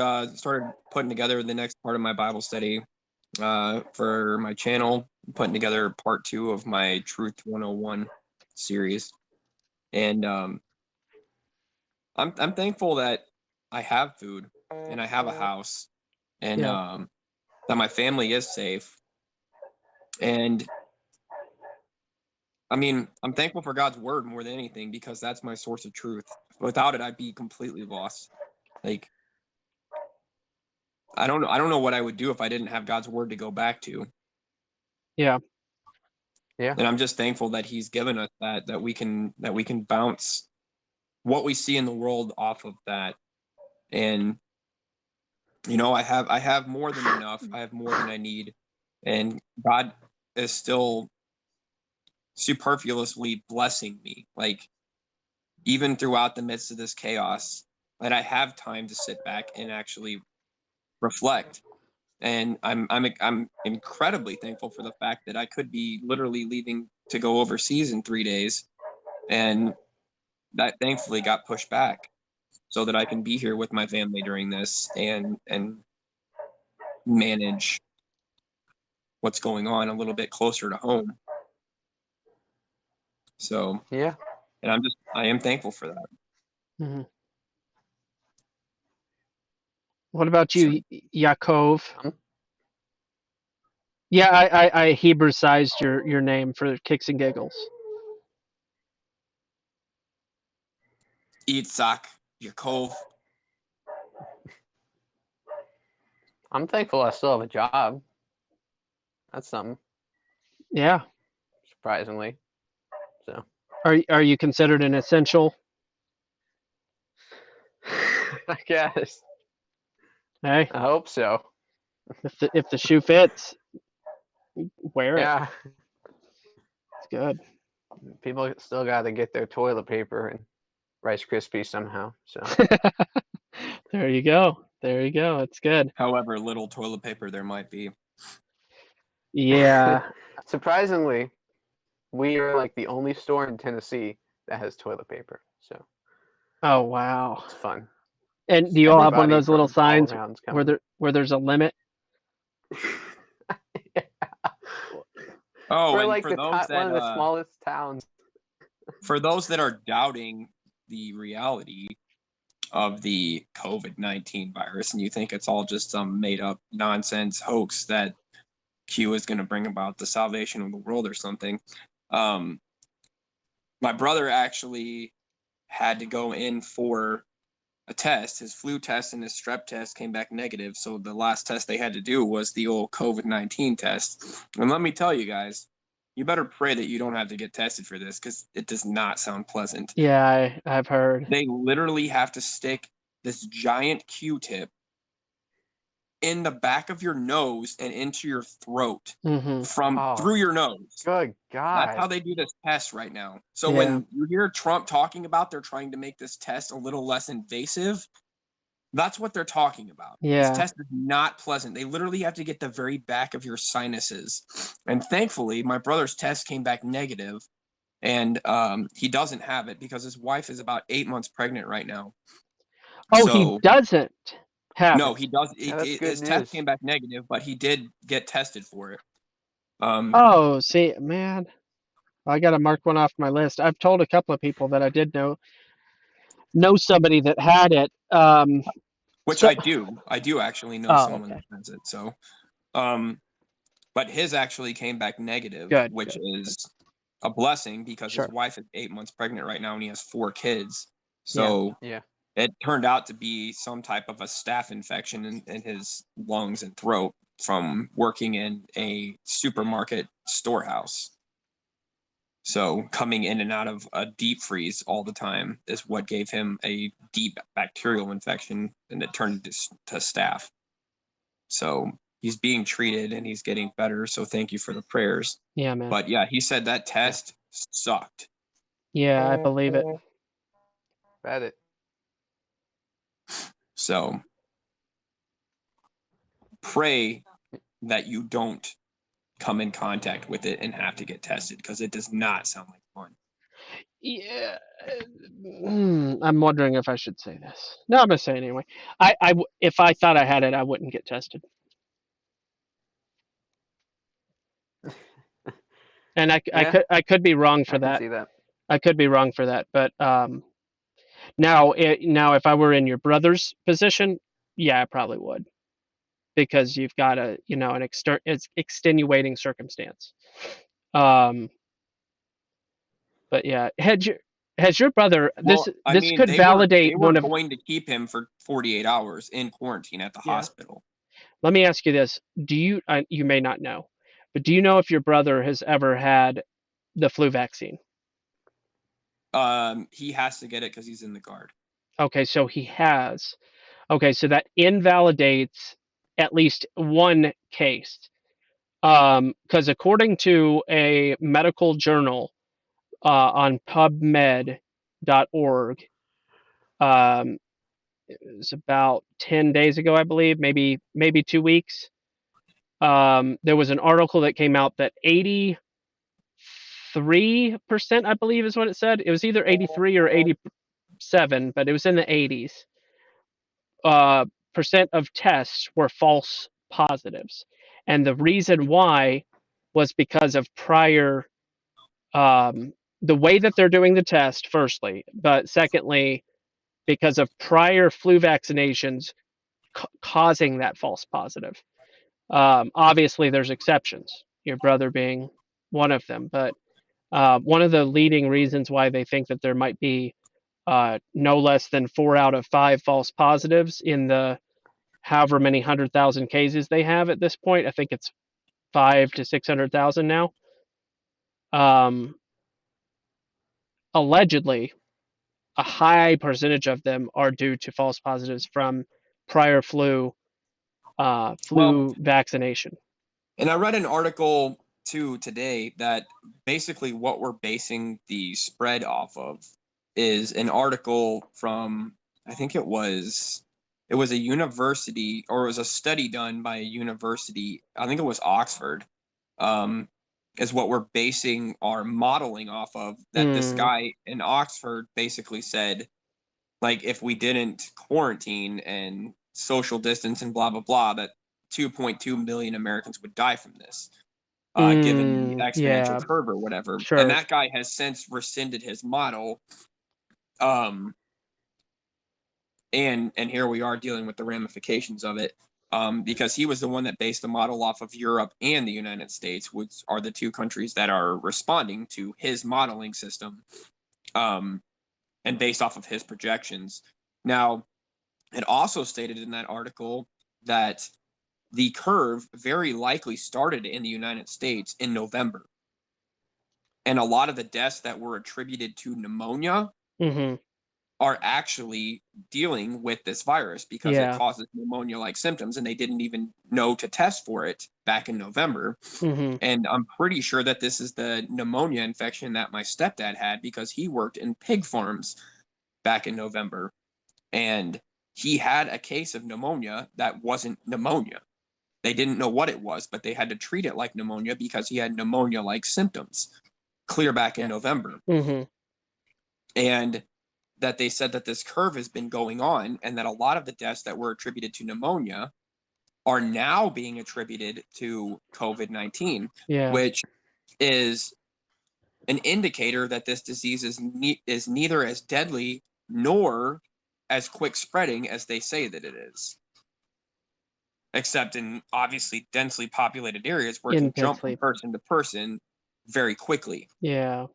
putting together the next part of my Bible study for my channel, putting together part 2 of my Truth 101 series, and I'm thankful that I have food and I have a house, and
Yeah.
that my family is safe. And I mean, I'm thankful for God's word more than anything because that's my source of truth. Without it, I'd be completely lost. Like I don't know what I would do if I didn't have God's word to go back to.
Yeah.
Yeah.
And I'm just thankful that He's given us that we can bounce what we see in the world off of that. And you know, I have more than enough. I have more than I need, and God is still superfluously blessing me. Like even throughout the midst of this chaos, that I have time to sit back and actually reflect. And I'm incredibly thankful for the fact that I could be literally leaving to go overseas in 3 days, and that thankfully got pushed back so that I can be here with my family during this and manage what's going on a little bit closer to home. So,
Yeah.
and I am thankful for that.
Hmm. What about
So,
you, Yaakov?
Um,
Yeah, I Hebraicized your name for kicks and giggles.
Yitzhak, Yaakov.
I'm thankful I still have a job. That's something,
Yeah.
surprisingly. So
Are you considered an essential?
I guess.
Hey,
I hope so.
if the shoe fits, wear it.
Yeah.
It's good.
People still got to get their toilet paper and Rice Krispies somehow. So
There you go. There you go. It's good.
However little toilet paper there might be.
Yeah.
surprisingly, we are like the only store in Tennessee that has toilet paper. So
Oh wow.
it's fun.
And do you all have one of
Everybody
those little
from all
signs
around's
where
coming.
there's a limit?
Oh,
We're
and
like one of the smallest towns.
for those that are doubting the reality of the COVID-19 virus and you think it's all just some made up nonsense hoax that Q is going to bring about the salvation of the world or something. My brother actually had to go in for a test. His flu test and his strep test came back negative. So the last test they had to do was the old COVID-19 test. And let me tell you guys, you better pray that you don't have to get tested for this because it does not sound pleasant.
Yeah, I've heard.
They literally have to stick this giant Q-tip in the back of your nose and into your throat
Mm-hmm.
from
Oh,
through your nose.
good
That's how
God.
they do this test right now. So
Yeah.
when you hear Trump talking about they're trying to make this test a little less invasive, that's what they're talking about. This
Yeah.
test is not pleasant. They literally have to get the very back of your sinuses. And thankfully, my brother's test came back negative, and he doesn't have it because his wife is about 8 months pregnant right now.
Oh, he
So
doesn't have
no,
it.
he does.
Yeah, that's good
His test
news.
came back negative, but he did get tested for it.
Oh, see, man, I got to mark one off my list. I've told a couple of people that I did know somebody that had it.
Which
So,
I do actually know
oh,
someone
okay,
that has it. So, but his actually came back negative,
good,
which
good,
is a blessing because his
sure,
wife is 8 months pregnant right now and he has 4 kids.
yeah,
So
Yeah.
it turned out to be some type of a staph infection in his lungs and throat from working in a supermarket storehouse. So coming in and out of a deep freeze all the time is what gave him a deep bacterial infection, and it turned to staph. So he's being treated and he's getting better. So thank you for the prayers.
yeah, man,
But yeah, he said that
Yeah.
test sucked.
yeah, I believe it.
Bet it.
So pray that you don't come in contact with it and have to get tested because it does not sound like fun.
Yeah, I'm wondering if I should say this. No, I'm gonna say it anyway. If I thought I had it, I wouldn't get tested, and
Yeah,
I could be wrong for
I can
that.
see that.
I could be wrong for that, but now if I were in your brother's position, yeah, I probably would because you've got it's extenuating circumstance. Um, but yeah, has your brother
Well, I
this
mean,
could
they
validate
were
one of
going to keep him for 48 hours in quarantine at the
yeah.
hospital.
Let me ask you this: Do you you may not know, but do you know if your brother has ever had the flu vaccine?
He has to get it because he's in the guard.
Okay, so he has. Okay, so that invalidates at least one case. Because according to a medical journal on PubMed.org, it was about 10 days ago, I believe, maybe 2 weeks. There was an article that came out that 83%, I believe, is what it said. It was either 83 or 87, but it was in the 80s. Percent of tests were false positives, and the reason why was because of prior the way that they're doing the test, firstly, but secondly, because of prior flu vaccinations causing that false positive. Obviously, there's exceptions, your brother being one of them, but one of the leading reasons why they think that there might be no less than 4 out of 5 false positives in the however many 100,000 cases they have at this point. I think it's 5 to 600,000 now. Allegedly, a high percentage of them are due to false positives from prior
Well,
flu vaccination.
and I read an article too today that basically what we're basing the spread off of is an article from, I think it was a university, or it was a study done by a university. I think it was Oxford. Um, is what we're basing our modeling off of. That this
Mm,
guy in Oxford basically said, like, if we didn't quarantine and social distance and blah blah blah, that 2.2 million Americans would die from this, given the exponential
yeah,
curve or whatever. And
sure.
that guy has since rescinded his model. Um, and here we are dealing with the ramifications of it. Because he was the one that based the model off of Europe and the United States, which are the two countries that are responding to his modeling system, and based off of his projections. Now, it also stated in that article that the curve very likely started in the United States in November. And a lot of the deaths that were attributed to pneumonia
Mm-hmm.
are actually dealing with this virus because it
Yeah.
causes pneumonia-like symptoms, and they didn't even know to test for it back in November.
Mm-hmm.
And I'm pretty sure that this is the pneumonia infection that my stepdad had because he worked in pig farms back in November. And he had a case of pneumonia that wasn't pneumonia. They didn't know what it was, but they had to treat it like pneumonia because he had pneumonia-like symptoms clear back in November.
Mm-hmm.
And that they said that this curve has been going on and that a lot of the deaths that were attributed to pneumonia are now being attributed to COVID-19,
Yeah.
which is an indicator that this disease is neither as deadly nor as quick spreading as they say that it is. Except in obviously densely populated areas where it can jump from
Intensely.
person to person very quickly.
Yeah.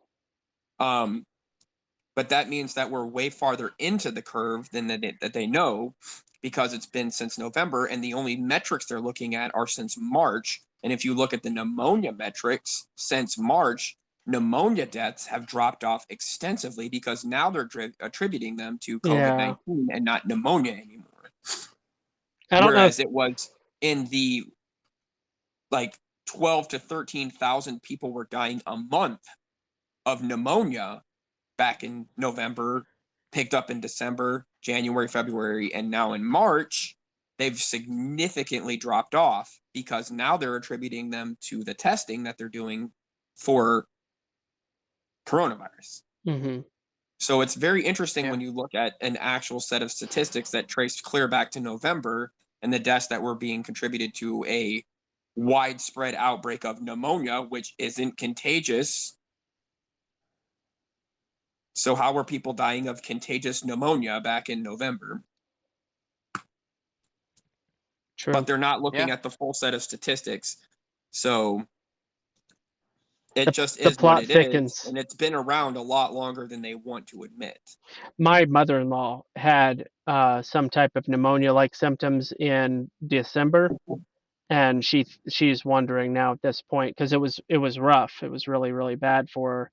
But that means that we're way farther into the curve than that they know because it's been since November, and the only metrics they're looking at are since March. And if you look at the pneumonia metrics since March, pneumonia deaths have dropped off extensively because now they're attributing them to
Yeah.
COVID-19 and not pneumonia anymore.
I don't know if
Whereas it was in the like 12 to 13,000 people were dying a month of pneumonia back in November, picked up in December, January, February, and now in March, they've significantly dropped off because now they're attributing them to the testing that they're doing for coronavirus.
Mm-hmm.
So it's very interesting
Yeah.
when you look at an actual set of statistics that traced clear back to November and the deaths that were being contributed to a widespread outbreak of pneumonia, which isn't contagious. So how were people dying of contagious pneumonia back in November?
True.
But they're not looking
Yeah.
at the full set of statistics. So it just
The
is what
plot
it is.
thickens.
And it's been around a lot longer than they want to admit.
My mother-in-law had some type of pneumonia-like symptoms in December, and she's wondering now at this point because it was rough. It was really really bad for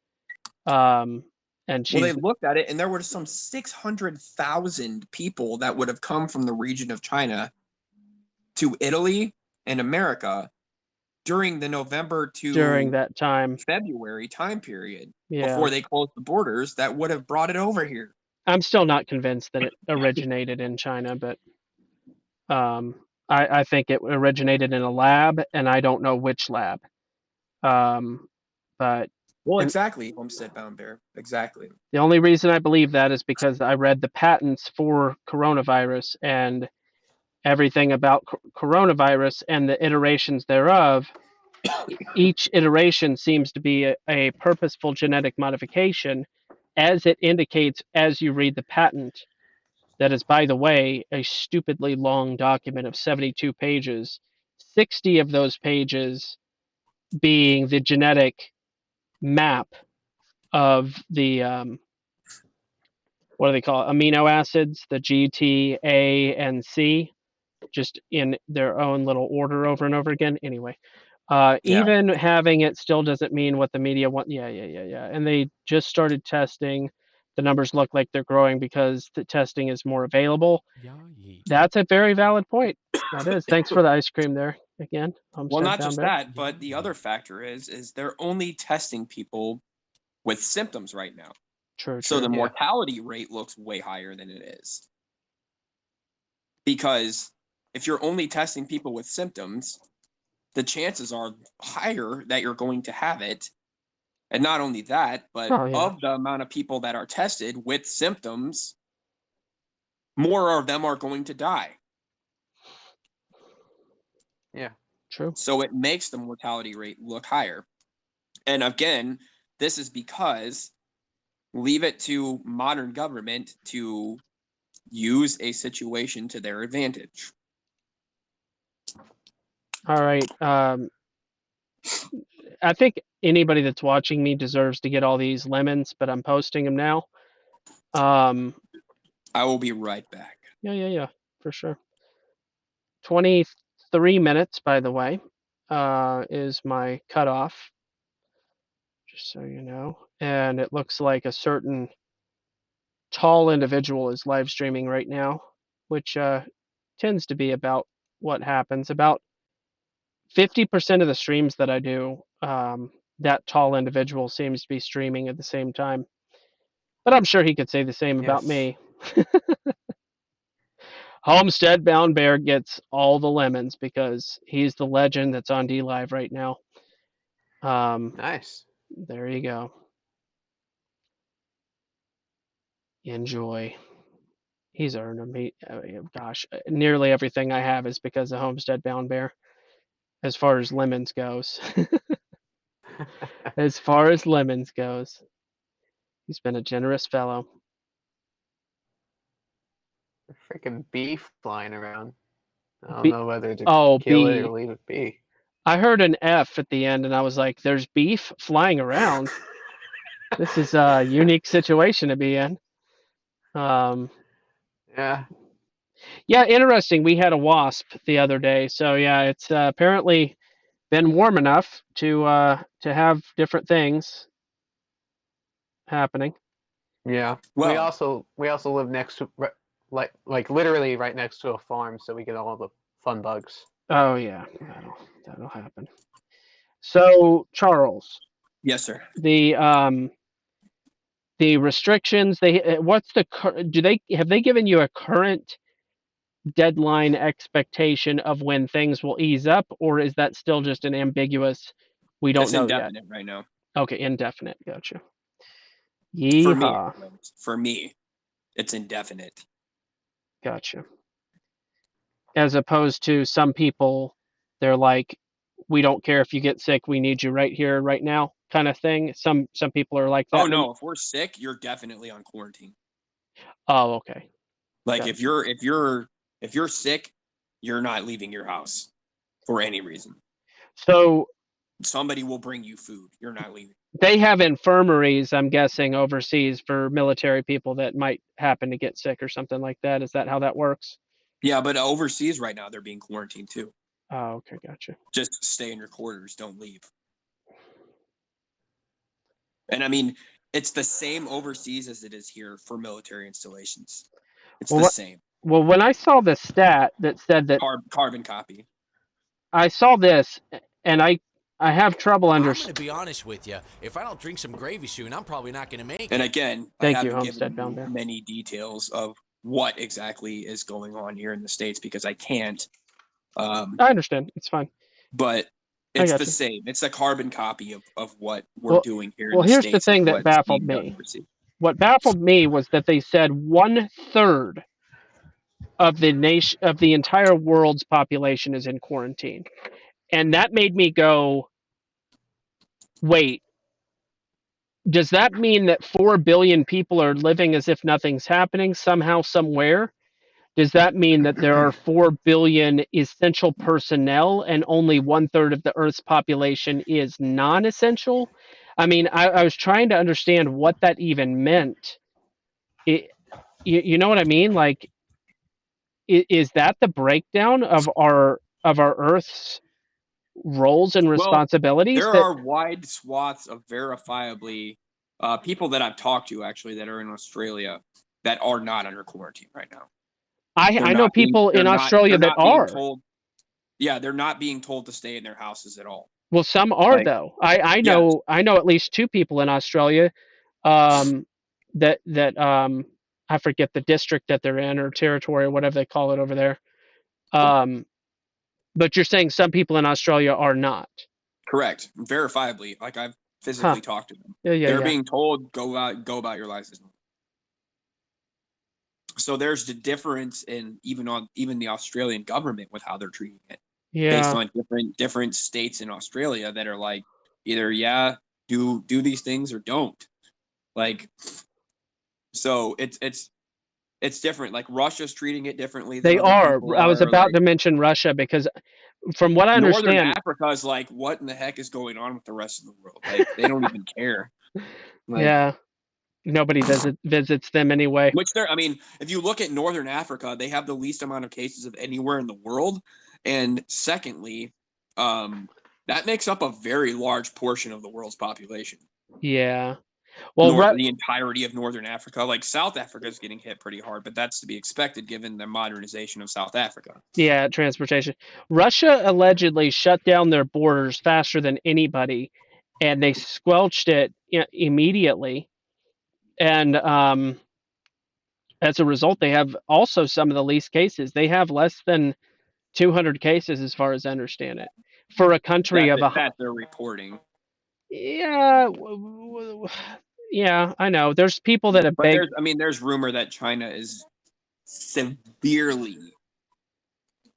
her. And
Well, they
she's
looked at it and there were some 600,000 people that would have come from the region of China to Italy and America during the November
during
to
that time.
February time period
Yeah.
before they closed the borders that would have brought it over here.
I'm still not convinced that it originated in China, but um, I think it originated in a lab, and I don't know which lab. But
Well,
and
exactly, Homestead Bound Bear. Exactly.
the only reason I believe that is because I read the patents for coronavirus and everything about coronavirus and the iterations thereof. Each iteration seems to be a purposeful genetic modification, as it indicates as you read the patent. That is, by the way, a stupidly long document of 72 pages, 60 of those pages being the genetic map of the what do they call it? Amino acids, the G, T, A, and C, just in their own little order over and over again. Anyway,
Yeah.
even having it still doesn't mean what the media want. Yeah. And they just started testing. The numbers look like they're growing because the testing is more available.
Yeah, yeet.
That's a very valid point. That is. Thanks for the ice cream there again.
Well,
Homestead
not
Bound
just
Bear.
that, but the other factor is they're only testing people with symptoms right now.
True.
So the
Yeah.
mortality rate looks way higher than it is. Because if you're only testing people with symptoms, the chances are higher that you're going to have it. And not only that, but
Oh yeah.
of the amount of people that are tested with symptoms, more of them are going to die.
Yeah.
True.
So it makes the mortality rate look higher. And again, this is because leave it to modern government to use a situation to their advantage.
All right. I think anybody that's watching me deserves to get all these lemons, but I'm posting them now. Um,
I will be right back.
yeah, for sure. 23 minutes, by the way, is my cutoff. just so you know. And it looks like a certain tall individual is live streaming right now, which tends to be about what happens. About 50% of the streams that I do, that tall individual seems to be streaming at the same time. But I'm sure he could say the same about
Yes.
me. Homestead Bound Bear gets all the lemons because he's the legend that's on D Live right now.
Nice.
There you go. Enjoy. He's earned me. Gosh, nearly everything I have is because of Homestead Bound Bear. As far as lemons goes, as far as lemons goes, he's been a generous fellow.
Freaking bee flying around. I don't
B,
know whether to
oh,
kill it or
B.
leave it be.
I heard an F at the end, and I was like, "There's beef flying around. This is a unique situation to be in." Um,
Yeah.
yeah, interesting. We had a wasp the other day, so yeah, it's apparently been warm enough to have different things happening.
Yeah.
Well,
We also live next to like literally right next to a farm, so we get all the fun bugs.
Oh yeah, that'll happen. So Charles,
yes, sir.
the restrictions what's the do they have they given you a current deadline expectation of when things will ease up, or is that still just an ambiguous we don't
It's
know yet?
indefinite right now.
Okay, indefinite. Gotcha.
For me,
Yeehaw.
anyways. For me, it's indefinite.
Gotcha. As opposed to some people, they're like, we don't care if you get sick, we need you right here, right now, kind of thing. Some people are like
Oh
that.
no, if we're sick, you're definitely on quarantine.
Oh, okay.
Like
Gotcha.
if you're sick, you're not leaving your house for any reason.
So
Somebody will bring you food. You're not leaving.
they have infirmaries, I'm guessing, overseas for military people that might happen to get sick or something like that. Is that how that works?
Yeah, but overseas right now they're being quarantined too.
Oh, okay, gotcha.
Just stay in your quarters, don't leave. And I mean, it's the same overseas as it is here for military installations. It's the
Well,
same.
well, when I saw the stat that said that
Carbon copy.
I saw this, and I have trouble
I'm going to
understanding.
be honest with you. If I don't drink some gravy soon, I'm probably not going to make
And
it.
again, I
Thank you,
haven't
Homestead
given
Bound
you
Bear.
many details of what exactly is going on here in the States because I can't.
I understand. It's fine.
But
I
it's
got
the
you.
same. It's a carbon copy of what we're
Well,
doing here in
well,
the
here's the
States is
thing that
what's
baffled
being done
me.
overseas.
What baffled me was that they said 1/3 of the nation of the entire world's population is in quarantine, and that made me go, wait. Does that mean that 4 billion people are living as if nothing's happening somehow, somewhere? Does that mean that there are 4 billion essential personnel and only 1/3 of the Earth's population is non essential? I mean, I was trying to understand what that even meant. It, you know what I mean? Like, is that the breakdown of our Earth's roles and
Well,
responsibilities?
there
That
are wide swaths of verifiably people that I've talked to actually that are in Australia that are not under quarantine right now.
I know people in Australia
They're
that
not being
are.
told. Yeah, they're not being told to stay in their houses at all.
Well, some are
Like,
though.
yeah,
I know at least two people in Australia um, that I forget the district that they're in or territory or whatever they call it over there. Um, but you're saying some people in Australia are not.
correct. Verifiably, like I've
Huh.
physically talked to them.
Yeah, yeah,
They're
yeah.
being told go about your lives. So there's the difference in even the Australian government with how they're treating it, based
Yeah.
on different states in Australia that are like either do these things or don't. Like, so it's different. Like Russia's treating it differently than
They
other
are.
people
I was
are.
about
Like
to mention Russia because from what I
Northern
understand,
Africa is like, what in the heck is going on with the rest of the world? Like they don't even care. Like,
yeah, nobody visits them anyway.
which they're, I mean, if you look at Northern Africa, they have the least amount of cases of anywhere in the world. And secondly, that makes up a very large portion of the world's population.
Yeah. Well,
The entirety of northern Africa. Like South Africa is getting hit pretty hard, but that's to be expected given the modernization of South Africa.
yeah, transportation. Russia allegedly shut down their borders faster than anybody, and they squelched it immediately. And as a result, they have also some of the least cases. They have less than 200 cases, as far as I understand it, for a country of a.
That they're reporting.
Yeah, yeah, I know. There's people that have
But
begged.
there's rumor that China is severely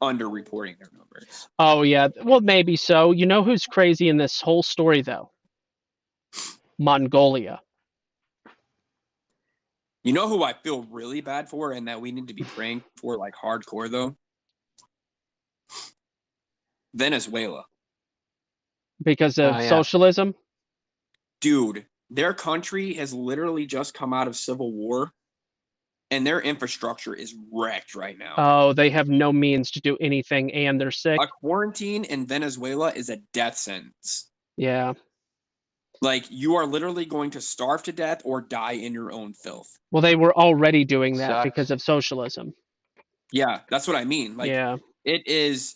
underreporting their numbers.
Oh yeah, well maybe so. You know who's crazy in this whole story though? Mongolia.
You know who I feel really bad for and that we need to be praying for like hardcore though? Venezuela.
Because of
Yeah.
socialism.
Dude, their country has literally just come out of civil war and their infrastructure is wrecked right now.
Oh, they have no means to do anything, and they're sick.
A quarantine in Venezuela is a death sentence.
Yeah.
Like you are literally going to starve to death or die in your own filth.
Well, they were already doing that because
Sucks.
of socialism.
Yeah, that's what I mean. Like
Yeah.
it is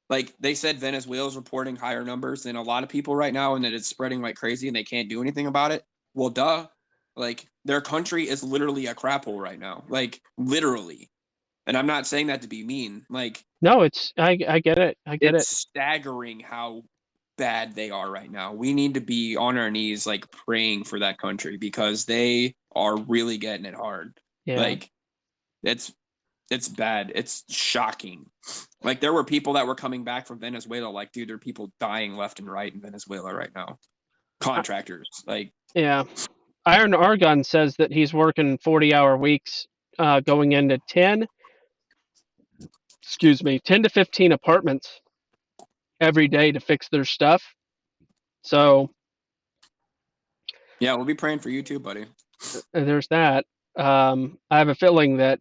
like they said Venezuela's reporting higher numbers than a lot of people right now and that it's spreading like crazy and they can't do anything about it. Well, duh. Like their country is literally a crap hole right now. Like literally. And I'm not saying that to be mean. Like
No, it's I get it. I get
it's
it.
staggering how bad they are right now. We need to be on our knees like praying for that country because they are really getting it hard.
Yeah.
Like it's bad. It's shocking. Like there were people that were coming back from Venezuela like dude, there are people dying left and right in Venezuela right now. Contractors. Like
Yeah. Iron Argon says that he's working 40-hour weeks, going into 10 to 15 apartments every day to fix their stuff. So
yeah, we'll be praying for you too, buddy.
there's that. I have a feeling that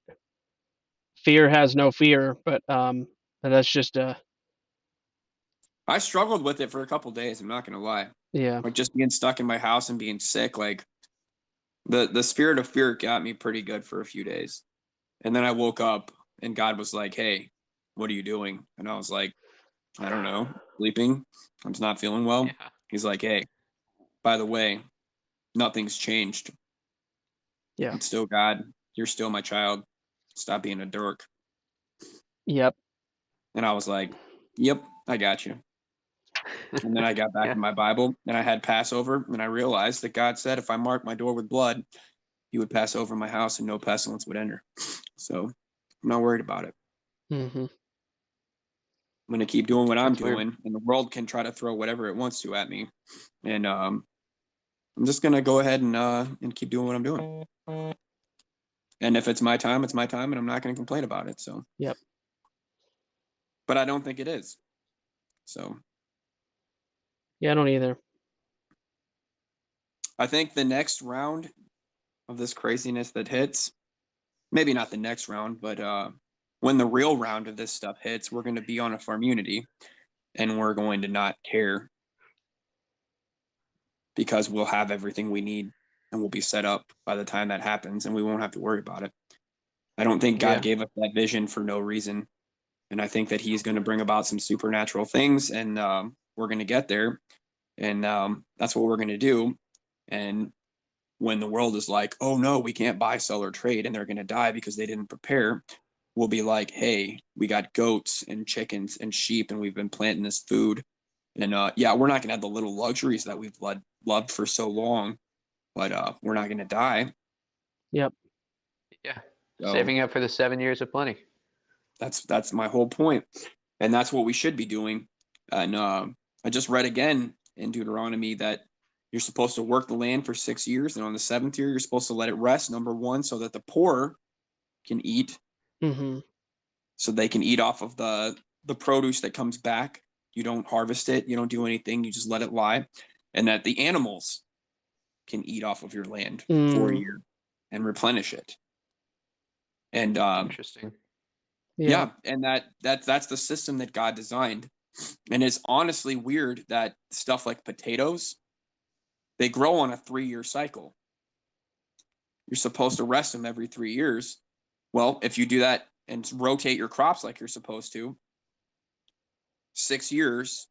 fear has no fear, but that's just a.
I struggled with it for a couple days, I'm not gonna lie.
Yeah.
Like just being stuck in my house and being sick, like the spirit of fear got me pretty good for a few days. And then I woke up and God was like, "Hey, what are you doing?" And I was like, "I don't know, sleeping. I'm just not feeling well."
Yeah.
He's like, "Hey, by the way, nothing's changed.
Yeah.
I'm still God. You're still my child. Stop being a dork."
Yep.
And I was like, "Yep, I got you." And then I got back
Yeah.
in my Bible and I had Passover and I realized that God said if I mark my door with blood, he would pass over my house and no pestilence would enter. So I'm not worried about it.
Mm-hmm.
I'm going to keep doing what I'm
That's weird.
doing, and the world can try to throw whatever it wants to at me. And I'm just going to go ahead and keep doing what I'm doing. And if it's my time, it's my time, and I'm not going to complain about it. So,
Yep.
but I don't think it is. So,
Yeah, I don't either.
I think the next round of this craziness that hits, maybe not the next round, but when the real round of this stuff hits, we're going to be on a farm unity, and we're going to not care because we'll have everything we need and we'll be set up by the time that happens and we won't have to worry about it. I don't think God gave us that vision for no reason. And I think that he's going to bring about some supernatural things and we're going to get there. And that's what we're going to do. And when the world is like, oh no, we can't buy, sell, or trade, and they're going to die because they didn't prepare, we'll be like, hey, we got goats and chickens and sheep and we've been planting this food. And yeah, we're not going to have the little luxuries that we've loved for so long, but we're not going to die.
Yep.
Yeah.
So
Saving up for the 7 years of plenty.
that's my whole point. And that's what we should be doing. And I just read again in Deuteronomy that you're supposed to work the land for 6 years. And on the seventh year, you're supposed to let it rest, number one, so that the poor can eat,
Mm-hmm.
so they can eat off of the produce that comes back. You don't harvest it. You don't do anything. You just let it lie. And that the animals can eat off of your land for a year and replenish it. And
Interesting.
yeah, and that's the system that God designed. And it's honestly weird that stuff like potatoes They grow on a 3-year cycle. You're supposed to rest them every 3 years. Well, if you do that and rotate your crops like you're supposed to, 6 years,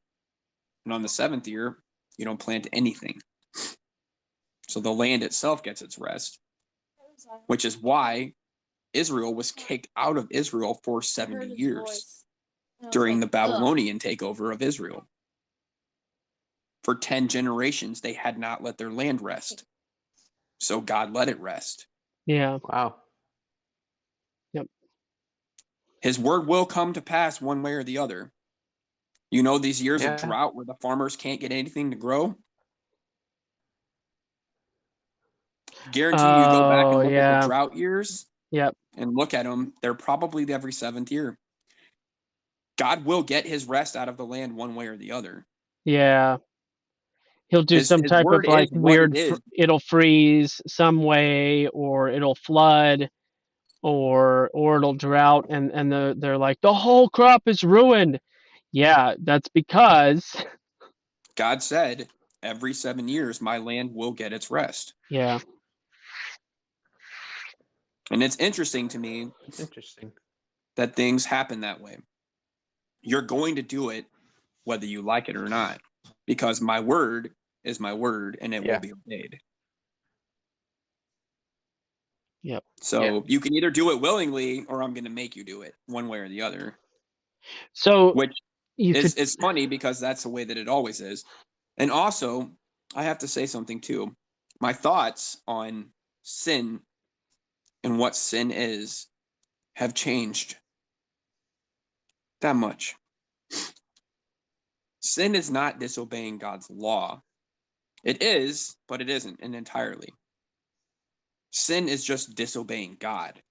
and on the 7th year, you don't plant anything. So the land itself gets its rest, which is why Israel was kicked out of Israel for 70 years during the Babylonian takeover of Israel. For 10 generations, they had not let their land rest. So God let it rest.
Yeah.
Wow.
His word will come to pass one way or the other. You know, these years of
Yeah.
drought where the farmers can't get anything to grow. Guarantee you go back and look at the drought years.
Yep.
And look at them. They're probably every 7th year. God will get his rest out of the land one way or the other.
Yeah. He'll do
His
some type
word
of like
is what
weird,
it is.
it'll freeze some way, or it'll flood, or it'll drought, and they're like, the whole crop is ruined. Yeah, that's because
God said, every 7 years, my land will get its rest.
yeah.
And it's interesting to me
It's interesting.
that things happen that way. You're going to do it whether you like it or not, because my word is my word and it will be obeyed.
Yep.
So you can either do it willingly or I'm going to make you do it one way or the other.
So
Which
you
is
could,
it's funny because that's the way that it always is. And also, I have to say something too. My thoughts on sin and what sin is have changed that much. Sin is not disobeying God's law. It is, but it isn't entirely. Sin is just disobeying God.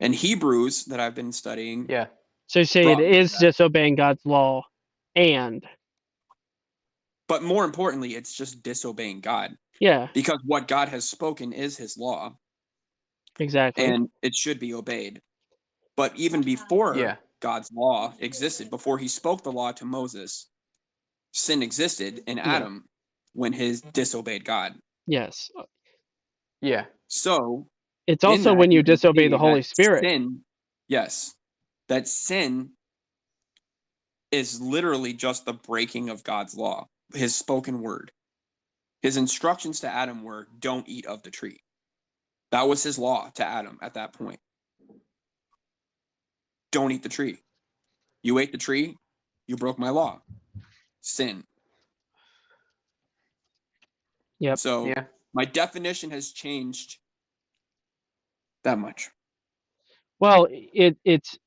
And Hebrews that I've been studying.
Yeah.
so you say it
brought me to
is
that.
disobeying God's law, and
But more importantly, it's just disobeying God.
yeah,
Because what God has spoken is his law.
exactly.
And it should be obeyed. But even before God's law existed, before he spoke the law to Moses, sin existed in Adam when he disobeyed God.
Yes.
Yeah.
So
It's
in
also
that
when
you
you
can
disobey
see
the
that
Holy Spirit.
sin, yes, that sin is literally just the breaking of God's law, his spoken word. His instructions to Adam were, don't eat of the tree. That was his law to Adam at that point. Don't eat the tree. You ate the tree, you broke my law. Sin.
Yep.
So my definition has changed that much.
Well, it's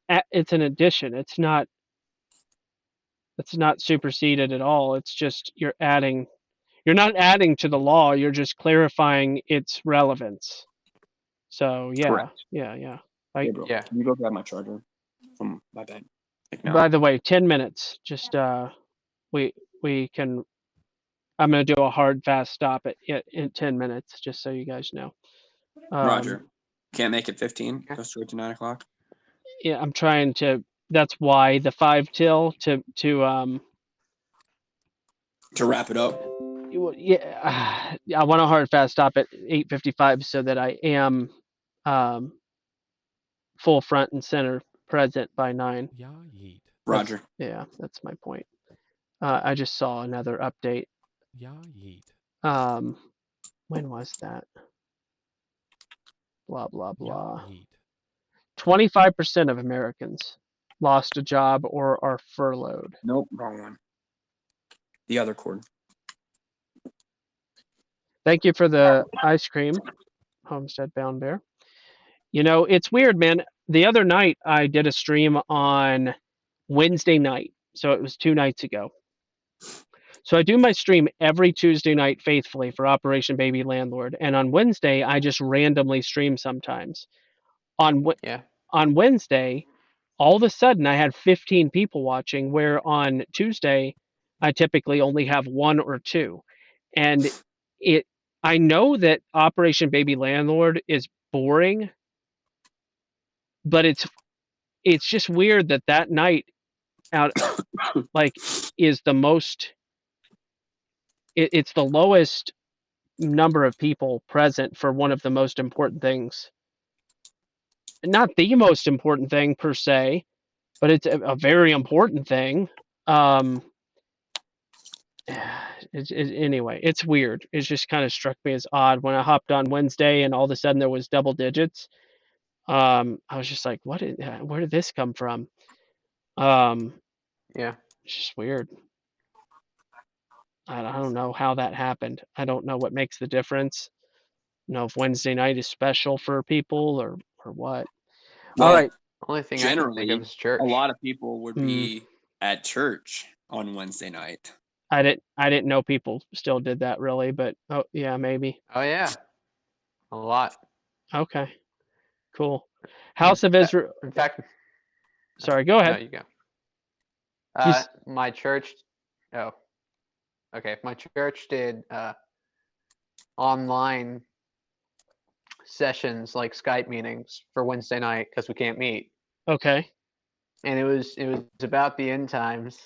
an addition. It's not superseded at all. It's just you're not adding to the law, you're just clarifying its relevance. So
Correct.
yeah.
Hey, bro, can you go grab my charger from my bed? Like now?
By the way, 10 minutes. Just we can. I'm gonna do a hard fast stop in 10 minutes, just so you guys know.
Roger. Can't make it 15. Go straight to 9 o'clock.
Yeah, I'm trying to. That's why the 5 till to
wrap it up.
Yeah, I want a hard fast stop at 8:55 so that I am full front and center present by 9.
Yeah, yeet.
Roger.
That's my point. I just saw another update.
Yeah, yeet.
When was that? Blah blah blah.
Yeah, yeet.
25% of Americans lost a job or are furloughed.
Nope, wrong one. The other cord.
Thank you for the ice cream, Homestead Bound Bear. You know, it's weird, man. The other night I did a stream on Wednesday night. So it was 2 nights ago. So I do my stream every Tuesday night faithfully for Operation Baby Landlord. And on Wednesday, I just randomly stream sometimes. On Wednesday, all of a sudden I had 15 people watching, where on Tuesday, I typically only have 1 or 2. And I know that Operation Baby Landlord is boring, but it's just weird that night out like is the most it's the lowest number of people present for one of the most important things. Not the most important thing per se, but it's a very important thing. Um, anyway, it's weird. It just kind of struck me as odd when I hopped on Wednesday and all of a sudden there was double digits. I was just like, where did this come from? Um,
Yeah.
it's just weird. I don't know how that happened. I don't know what makes the difference. Know if Wednesday night is special for people or what. All
Well,
right.
Only thing I can think of
generally,
is
a
church.
lot of people would
Mm,
be at church on Wednesday night.
I didn't know people still did that really, but oh yeah, maybe.
Oh yeah, a lot.
Okay, cool.
In,
House of Israel.
in fact,
Sorry, go
no,
ahead.
you go.
You
My church. Oh, okay. My church did online sessions like Skype meetings for Wednesday night because we can't meet,
okay?
and it was about the end times,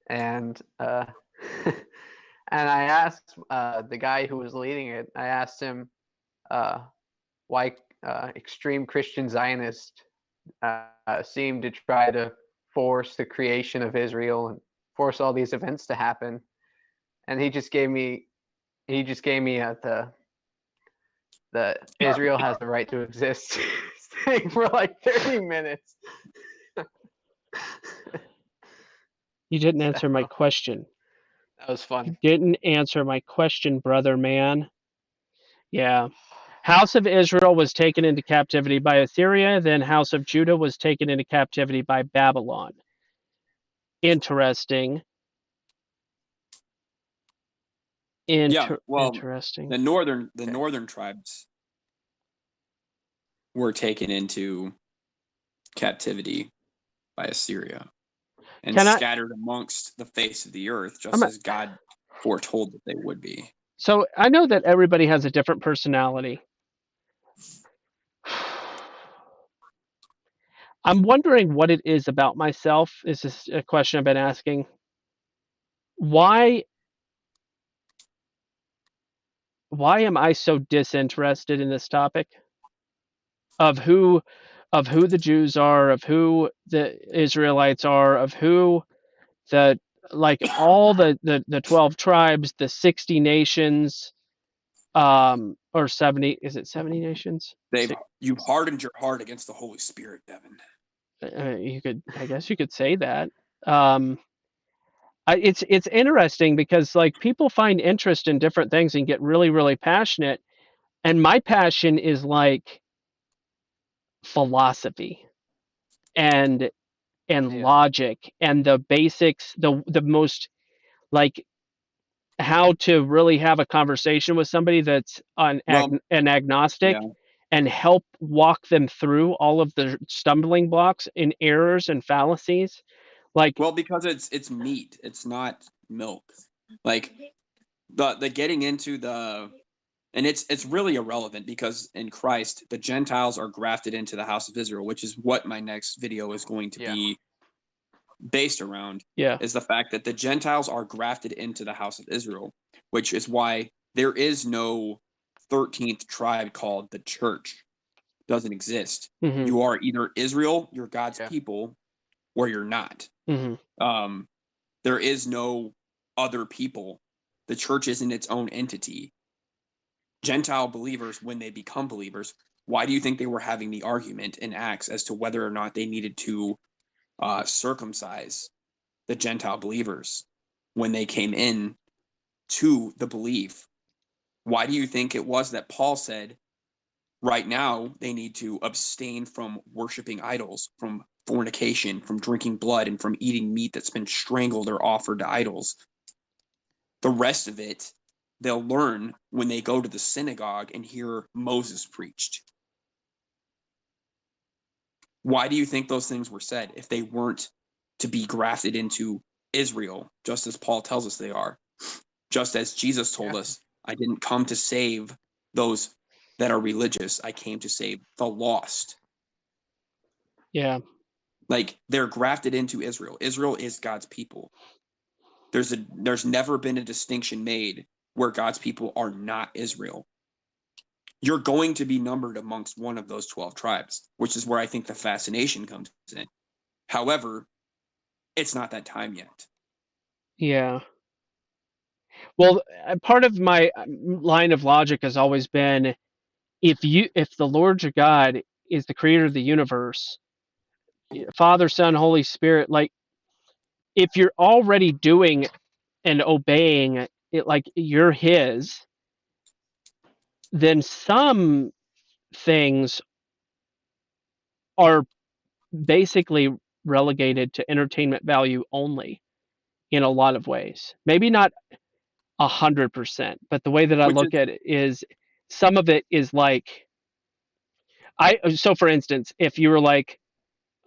and and I asked the guy who was leading it. I asked him uh, why extreme Christian Zionists seem to try to force the creation of Israel and force all these events to happen, and he just gave me the Israel has the right to exist thing for like 30 minutes.
You didn't answer my
So
question.
that was fun.
You didn't answer my question, brother man. Yeah. House of Israel was taken into captivity by Assyria, then House of Judah was taken into captivity by Babylon. Interesting.
Yeah, well,
Interesting.
the
Okay.
northern tribes were taken into captivity by Assyria and
Can I
scattered amongst the face of the earth,
I'm
just
a,
as God foretold that they would be.
so I know that everybody has a different personality. I'm wondering what it is about myself. Is this a question I've been asking? Why why am I so disinterested in this topic of who the Jews are, of who the Israelites are, of who the like all the 12 tribes, the 60 nations, or 70, is it 70 nations?
You've hardened your heart against the Holy Spirit, Devin.
I guess you could say that. Um, it's interesting because like people find interest in different things and get really really passionate, and my passion is like philosophy and
Yeah.
logic and the basics, the most like how to really have a conversation with somebody that's
Well,
an agnostic
yeah.
and help walk them through all of the stumbling blocks and errors and fallacies. Like,
Well, because it's meat, it's not milk. Like the getting into the and it's really irrelevant because in Christ the Gentiles are grafted into the house of Israel, which is what my next video is going to
Yeah.
be based around,
yeah,
is the fact that the Gentiles are grafted into the house of Israel, which is why there is no 13th tribe called the church. Doesn't exist.
hmm
You are either Israel, you're God's
Yeah.
people, or you're not.
hmm
Um, there is no other people. The church isn't its own entity. Gentile believers, when they become believers, why do you think they were having the argument in Acts as to whether or not they needed to circumcise the Gentile believers when they came in to the belief? Why do you think it was that Paul said, right now, they need to abstain from worshiping idols, from fornication, from drinking blood, and from eating meat that's been strangled or offered to idols? The rest of it, they'll learn when they go to the synagogue and hear Moses preached. Why do you think those things were said if they weren't to be grafted into Israel, just as Paul tells us they are? Just as Jesus told
Yeah.
us, I didn't come to save those that are religious, I came to save the lost.
yeah,
Like they're grafted into Israel. Israel is God's people. There's never been a distinction made where God's people are not Israel. You're going to be numbered amongst one of those 12 tribes, which is where I think the fascination comes in. However, it's not that time yet.
Yeah. Well, part of my line of logic has always been if the Lord your God is the creator of the universe, Father, Son, Holy Spirit, like if you're already doing and obeying it like you're his, then some things are basically relegated to entertainment value only in a lot of ways. Maybe not 100%, but the way that I
Which is
look at it is some of it is like so for instance, if you were like,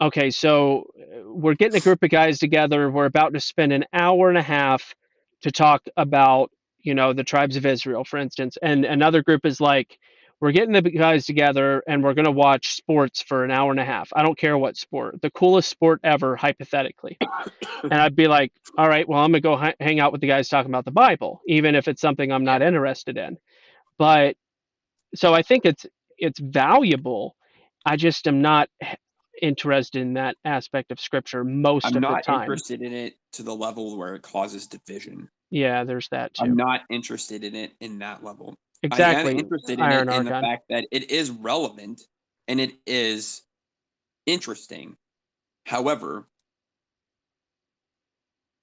okay, so we're getting a group of guys together, we're about to spend an hour and a half to talk about, the tribes of Israel, for instance, and another group is like, we're getting the guys together and we're going to watch sports for an hour and a half. I don't care what sport, the coolest sport ever, hypothetically. And I'd be like, all right, well, I'm going to go hang out with the guys talking about the Bible, even if it's something I'm not interested in. But so I think it's valuable. I just am not interested in that aspect of scripture most
I'm
of the
not
time.
interested in it to the level where it causes division.
Yeah, there's that
I'm
too.
not interested in it in that level. I am
Exactly.
interested in
Iron
it in the
Argon.
fact that it is relevant and it is interesting. However,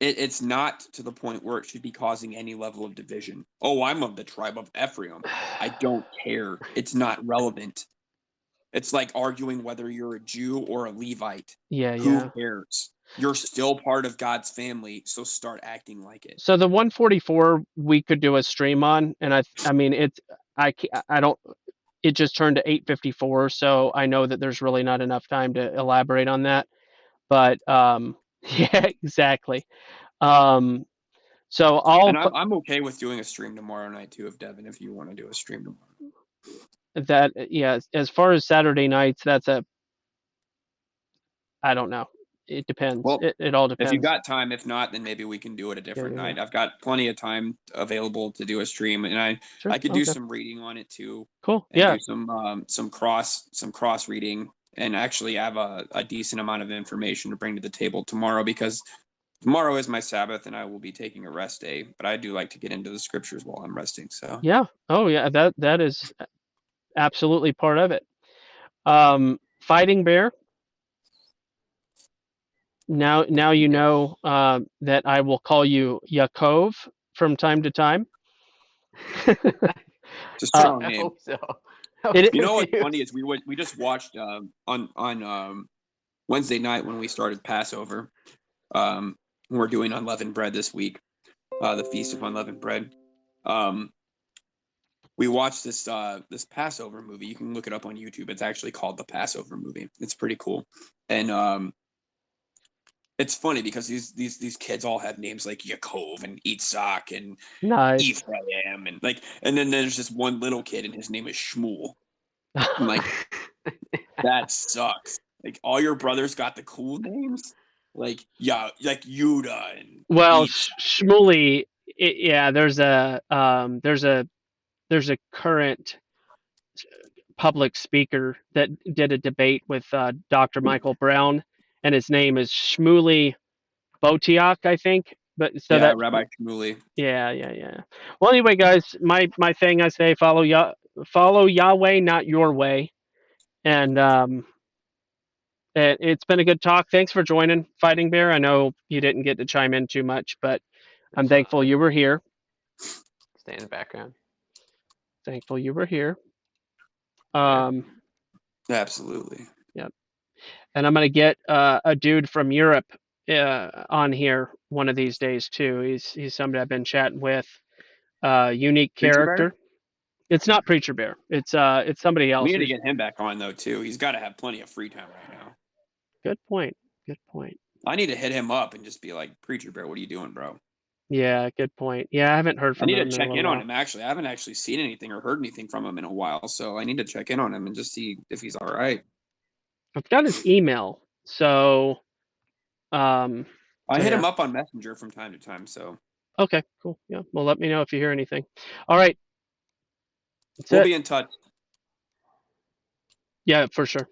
it's not to the point where it should be causing any level of division. Oh, I'm of the tribe of Ephraim. I don't care. It's not relevant. It's like arguing whether you're a Jew or a Levite.
Yeah,
Who
yeah.
cares? You're still part of God's family, so start acting like it.
So the 144 we could do a stream on, and I mean it's I don't. It just turned to 8:54, so I know that there's really not enough time to elaborate on that. But yeah, exactly. Um, so
And I'm okay with doing a stream tomorrow night too, if Devin, if you want to do a stream tomorrow.
that yeah. As far as Saturday nights, I don't know. It depends.
Well,
It all
if you
depends.
got time, if not, then maybe we can do it a
Yeah,
different
yeah, yeah.
night. I've got plenty of time available to do a stream, and
Sure.
I could do
Okay.
some reading on it too,
Cool.
and
Yeah.
do some cross reading, and actually have a decent amount of information to bring to the table tomorrow because tomorrow is my Sabbath, and I will be taking a rest day. But I do like to get into the scriptures while I'm resting. So
Yeah. Oh, yeah. That is absolutely part of it. Fighting Bear. Now you
Yes.
know that I will call you Yaakov from time to time.
it's a
uh,
strong
I
name.
hope so. I was
it
You know what's funny
confused.
is we just watched on Wednesday night when we started Passover. We're doing unleavened bread this week, the Feast of Unleavened Bread. We watched this Passover movie. You can look it up on YouTube. It's actually called the Passover movie. It's pretty cool, and it's funny because these kids all have names like Yaakov and Yitzhak and
nice.
Ephraim and then there's this one little kid and his name is Shmuel. I'm like, that sucks. Like all your brothers got the cool names, like yeah, like Yuda and
Well,
Etz.
Shmuley. Yeah, there's a current public speaker that did a debate with Dr. Michael Brown, and his name is Shmuley Botiak, I think. But so
Yeah,
that
Rabbi Shmuley.
yeah, yeah, yeah. Well, anyway, guys, my thing I say follow Yahweh, not your way, and it's been a good talk. Thanks for joining, Fighting Bear. I know you didn't get to chime in too much, but I'm
That's
thankful
fine.
you were here.
Stay in the background.
Thankful you were here.
Yeah.
Absolutely.
Yep. And I'm gonna get a dude from Europe on here one of these days too. He's somebody I've been chatting with. Unique
Preacher Bear?
character. It's not Preacher Bear. It's somebody
We
else.
need to
Who's
get him back on though too. He's got to have plenty of free time right now.
good point. Good point.
I need to hit him up and just be like, Preacher Bear, what are you doing, bro?
Yeah, good point. Yeah, I haven't heard
I
from
need to
him in a
check
little
in on
while.
him actually. I haven't actually seen anything or heard anything from him in a while, so I need to check in on him and just see if he's all right.
I've got his email, so um,
I
So,
hit
yeah.
him up on Messenger from time to time, so
Okay, cool. Yeah. Well, let me know if you hear anything. All right. That's
we'll
it.
be in touch.
Yeah, for sure.